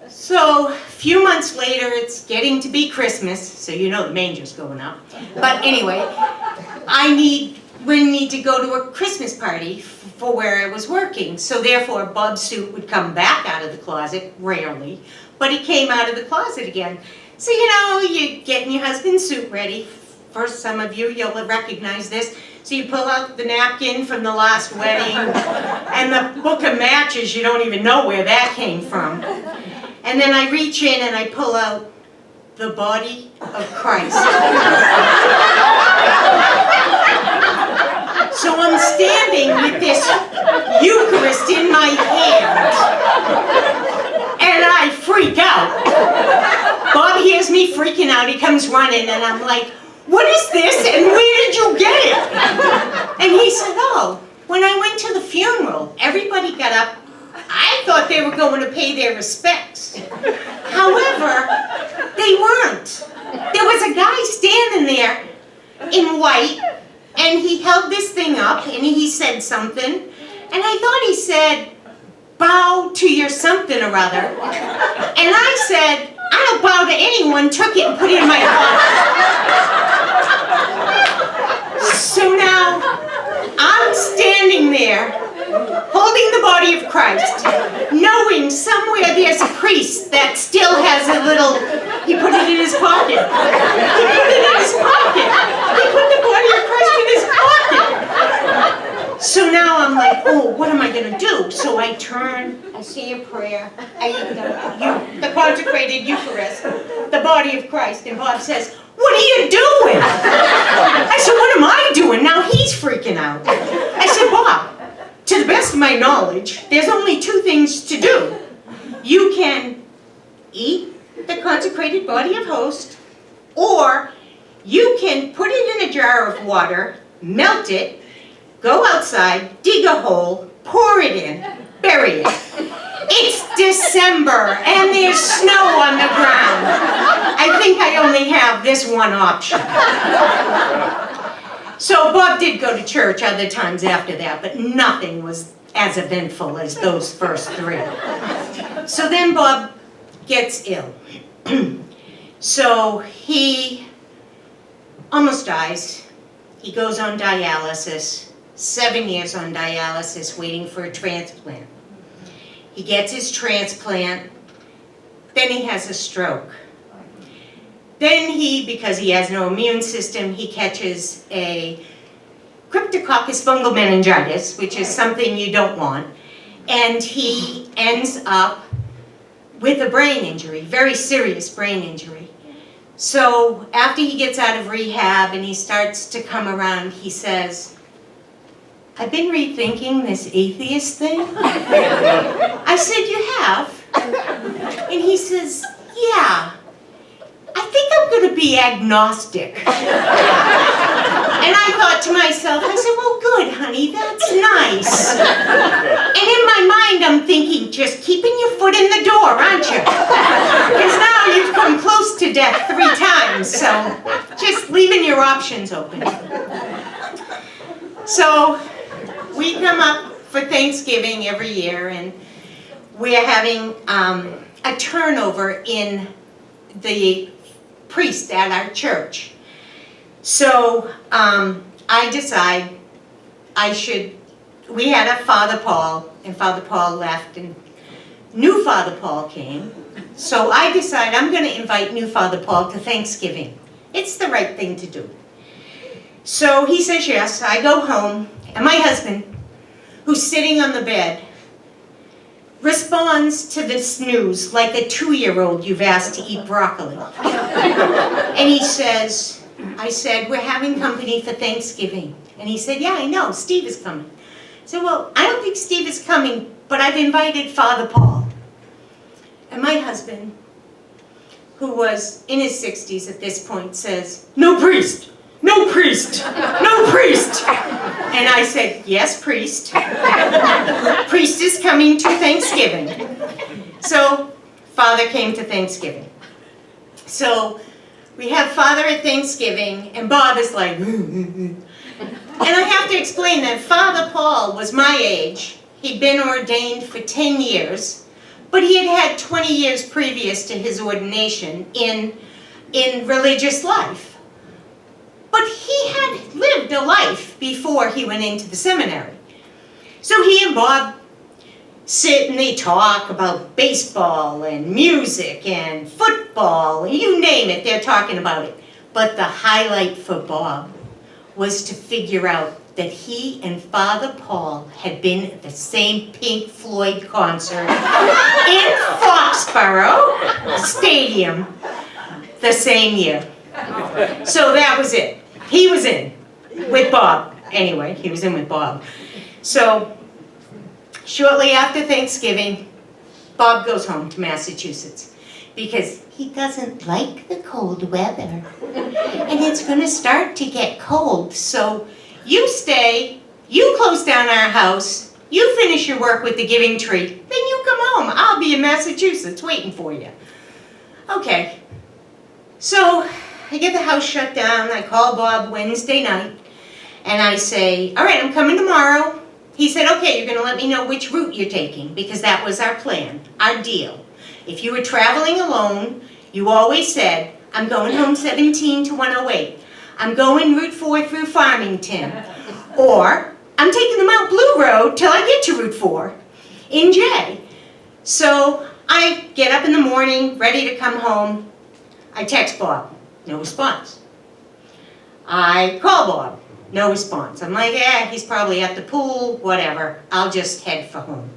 [SPEAKER 10] So a few months later, it's getting to be Christmas, so you know the manger's going up. But anyway, we need to go to a Christmas party for where I was working. So therefore, Bob's suit would come back out of the closet, rarely, but he came out of the closet again. So you're getting your husband's suit ready. For some of you, you'll recognize this. So you pull out the napkin from the last wedding, and the book of matches, you don't even know where that came from. And then I reach in and I pull out the body of Christ. So I'm standing with this Eucharist in my hand, and I freak out. Bob hears me freaking out, he comes running, and I'm like, "What is this, and where did you get it?" And he said, "Oh, when I went to the funeral, everybody got up. I thought they were going to pay their respects. However, they weren't. There was a guy standing there in white, and he held this thing up, and he said something, and I thought he said, 'Bow to your something or other.' And I said, 'I don't bow to anyone,' took it and put it in my pocket. So now, I'm standing there, holding the body of Christ, knowing somewhere there's a priest that still has a little, he put it in his pocket. He put it in his pocket. He put the body of Christ in his pocket. So now I'm like, oh, what am I going to do? So I turn, I say a prayer, I eat the consecrated Eucharist, the body of Christ, and Bob says, "What are you doing?" I said, "What am I doing?" Now he's freaking out. I said, "Bob, to the best of my knowledge, there's only two things to do. You can eat the consecrated body of host, or you can put it in a jar of water, melt it, go outside, dig a hole, pour it in, bury it. It's December and there's snow on the ground. I think I only have this one option." So Bob did go to church other times after that, but nothing was as eventful as those first three. So then Bob gets ill. So he almost dies. He goes on dialysis, 7 years on dialysis, waiting for a transplant. He gets his transplant, then he has a stroke. Then he, because he has no immune system, he catches a Cryptococcus fungal meningitis, which is something you don't want, and he ends up with a brain injury, very serious brain injury. So after he gets out of rehab and he starts to come around, he says, I've been rethinking this atheist thing. I said, you have? And he says, yeah, I think I'm going to be agnostic. And I thought to myself, I said, well, good, honey, that's nice. And in my mind, I'm thinking, just keeping your foot in the door, aren't you? Because now you've come close to death 3 times, so just leaving your options open. So we come up for Thanksgiving every year, and we're having a turnover in the priest at our church. So I decide we had a Father Paul, and Father Paul left, and new Father Paul came. So I decide I'm going to invite new Father Paul to Thanksgiving. It's the right thing to do. So he says yes. I go home, and my husband, who's sitting on the bed, responds to this news like a 2-year-old you've asked to eat broccoli. And he says, I said, we're having company for Thanksgiving. And he said, yeah, I know, Steve is coming. I said, well, I don't think Steve is coming, but I've invited Father Paul. And my husband, who was in his 60s at this point, says, no priest, no priest, no priest. And I said, yes, priest. Priest is coming to Thanksgiving. So Father came to Thanksgiving. So we have Father at Thanksgiving, and Bob is like, and I have to explain that Father Paul was my age. He'd been ordained for 10 years, but he had had 20 years previous to his ordination in religious life. But he had lived a life before he went into the seminary. So he and Bob sit and they talk about baseball and music and football, you name it, they're talking about it. But the highlight for Bob was to figure out that he and Father Paul had been at the same Pink Floyd concert in Foxborough Stadium the same year. So that was it. He was in with Bob. Anyway, he was in with Bob. So shortly after Thanksgiving, Bob goes home to Massachusetts because he doesn't like the cold weather. And it's going to start to get cold. So you stay, you close down our house, you finish your work with the giving tree, then you come home. I'll be in Massachusetts waiting for you. Okay. So I get the house shut down. I call Bob Wednesday night. And I say, all right, I'm coming tomorrow. He said, okay, you're going to let me know which route you're taking, because that was our plan, our deal. If you were traveling alone, you always said, I'm going home 17 to 108. I'm going Route 4 through Farmington. Or, I'm taking the Mount Blue Road till I get to Route 4 in J. So I get up in the morning, ready to come home. I text Bob, no response. I call Bob. No response. I'm like, he's probably at the pool, whatever. I'll just head for home.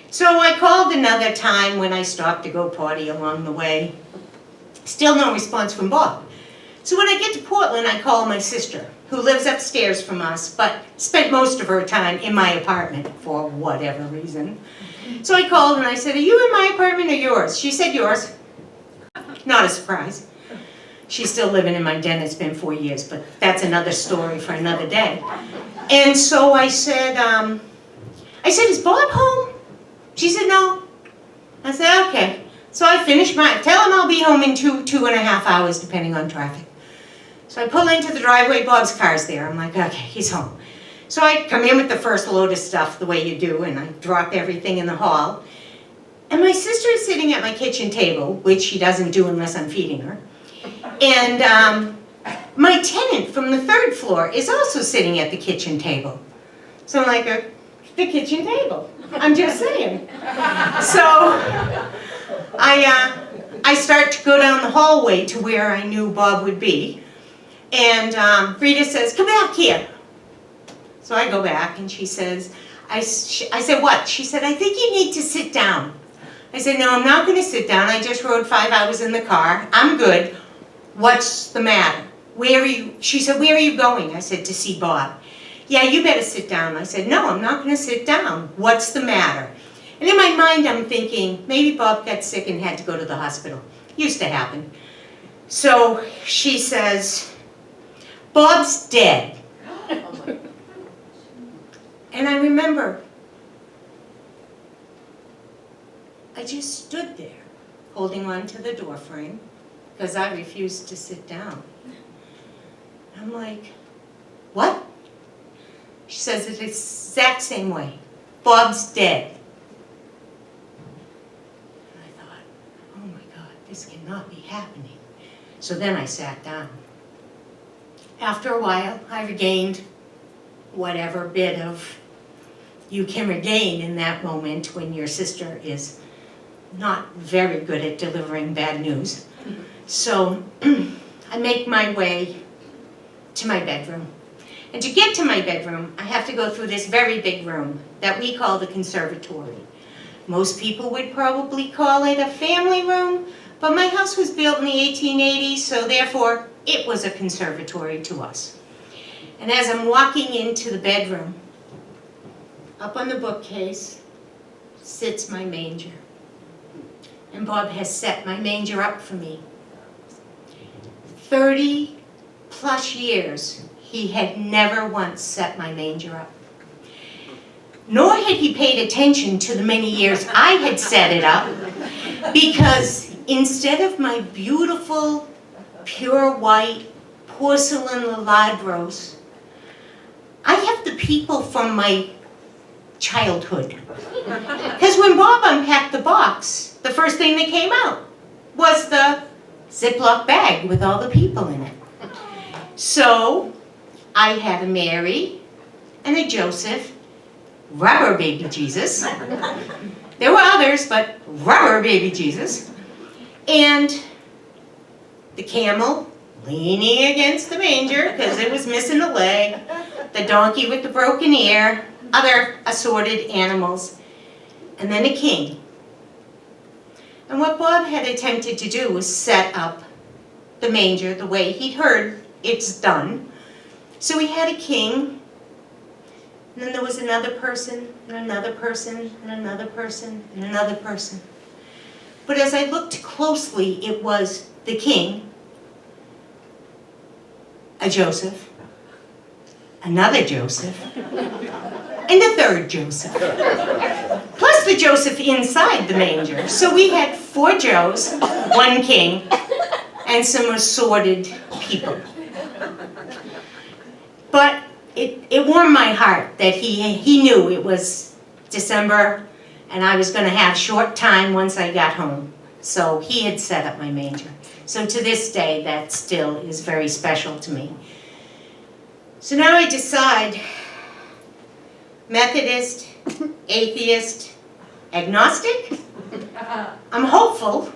[SPEAKER 10] So I called another time when I stopped to go potty along the way. Still no response from Bob. So when I get to Portland, I call my sister, who lives upstairs from us, but spent most of her time in my apartment for whatever reason. So I called and I said, are you in my apartment or yours? She said yours. Not a surprise. She's still living in my den. It's been 4 years, but that's another story for another day. And so I said, is Bob home? She said, no. I said, okay. So I finished tell him I'll be home in 2.5 hours, depending on traffic. So I pull into the driveway, Bob's car's there. I'm like, okay, he's home. So I come in with the first load of stuff, the way you do, and I drop everything in the hall. And my sister is sitting at my kitchen table, which she doesn't do unless I'm feeding her. And my tenant from the 3rd floor is also sitting at the kitchen table. So I'm like, the kitchen table. I'm just saying. So I start to go down the hallway to where I knew Bob would be. And Rita says, come back here. So I go back and she says, I said, what? She said, I think you need to sit down. I said, no, I'm not going to sit down. I just rode 5 hours in the car. I'm good. What's the matter? Where are you? She said, where are you going? I said, to see Bob. Yeah, you better sit down. I said, no, I'm not going to sit down. What's the matter? And in my mind, I'm thinking, maybe Bob got sick and had to go to the hospital. Used to happen. So she says, Bob's dead. And I remember, I just stood there, holding on to the door frame, because I refused to sit down. I'm like, what? She says it the exact same way. Bob's dead. And I thought, oh my God, this cannot be happening. So then I sat down. After a while, I regained whatever bit of you can regain in that moment when your sister is not very good at delivering bad news. So I make my way to my bedroom. And to get to my bedroom, I have to go through this very big room that we call the conservatory. Most people would probably call it a family room, but my house was built in the 1880s, so therefore it was a conservatory to us. And as I'm walking into the bedroom, up on the bookcase sits my manger. And Bob has set my manger up for me. 30 plus years, he had never once set my manger up. Nor had he paid attention to the many years I had set it up, because instead of my beautiful, pure white porcelain ladros, I have the people from my childhood. Because when Bob unpacked the box, the first thing that came out was the Ziploc bag with all the people in it. So I had a Mary and a Joseph, rubber baby Jesus. There were others, but rubber baby Jesus. And the camel leaning against the manger because it was missing a leg, the donkey with the broken ear, other assorted animals, and then a king. And what Bob had attempted to do was set up the manger the way he'd heard it's done. So we had a king, and then there was another person, and another person, and another person, and another person. But as I looked closely, it was the king, a Joseph, another Joseph, and a third Joseph. Plus the Joseph inside the manger. So we had 4 Joes, 1 king, and some assorted people. But it warmed my heart that he knew it was December and I was going to have short time once I got home. So he had set up my manger. So to this day, that still is very special to me. So now I decide, Methodist, atheist, agnostic? I'm hopeful.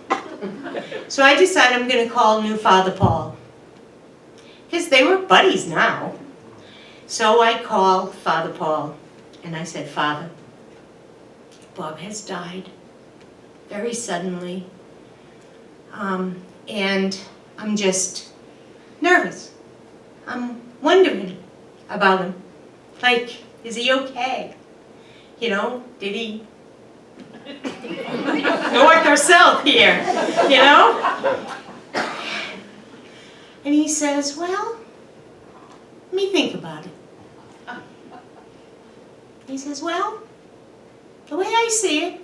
[SPEAKER 10] So I decide I'm going to call new Father Paul. Because they were buddies now. So I called Father Paul and I said, Father, Bob has died very suddenly. And I'm just nervous. I'm wondering about him. Like, is he okay? You know, did he north or south here, you know? And he says, well, let me think about it. He says, well, the way I see it,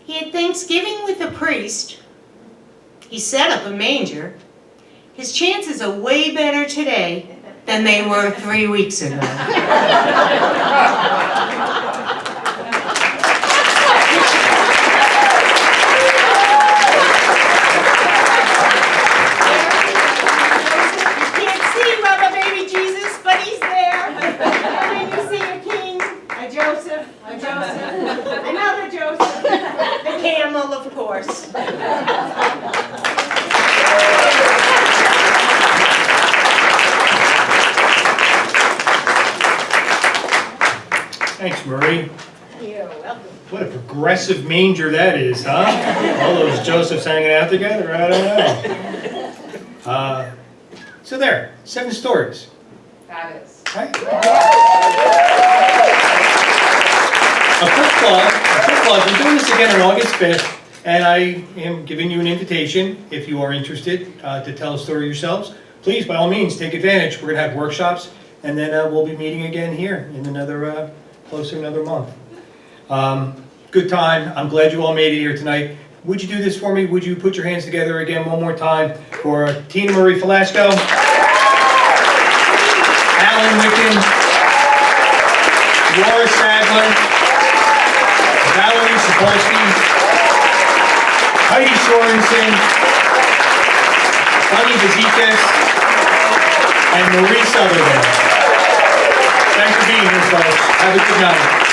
[SPEAKER 10] he had Thanksgiving with a priest. He set up a manger. His chances are way better today than they were 3 weeks ago.
[SPEAKER 1] Thanks, Marie.
[SPEAKER 10] You're welcome.
[SPEAKER 1] What a progressive manger that is, huh? All those Josephs hanging out together, I don't know. So there, 7 stories.
[SPEAKER 5] Fabulous.
[SPEAKER 1] Right? A quick plug. We're doing this again on August 5th, and I am giving you an invitation, if you are interested, to tell a story yourselves. Please, by all means, take advantage. We're going to have workshops, and then we'll be meeting again here in another, close to another month. Good time. I'm glad you all made it here tonight. Would you do this for me? Would you put your hands together again one more time for Tina Marie Falasco, Alan Wicken, Laura Sadler, Val Zapolsky, Heidi Sorensen, Fazekas, and Marie Sutherland. Thanks for being here, folks. Have a good night.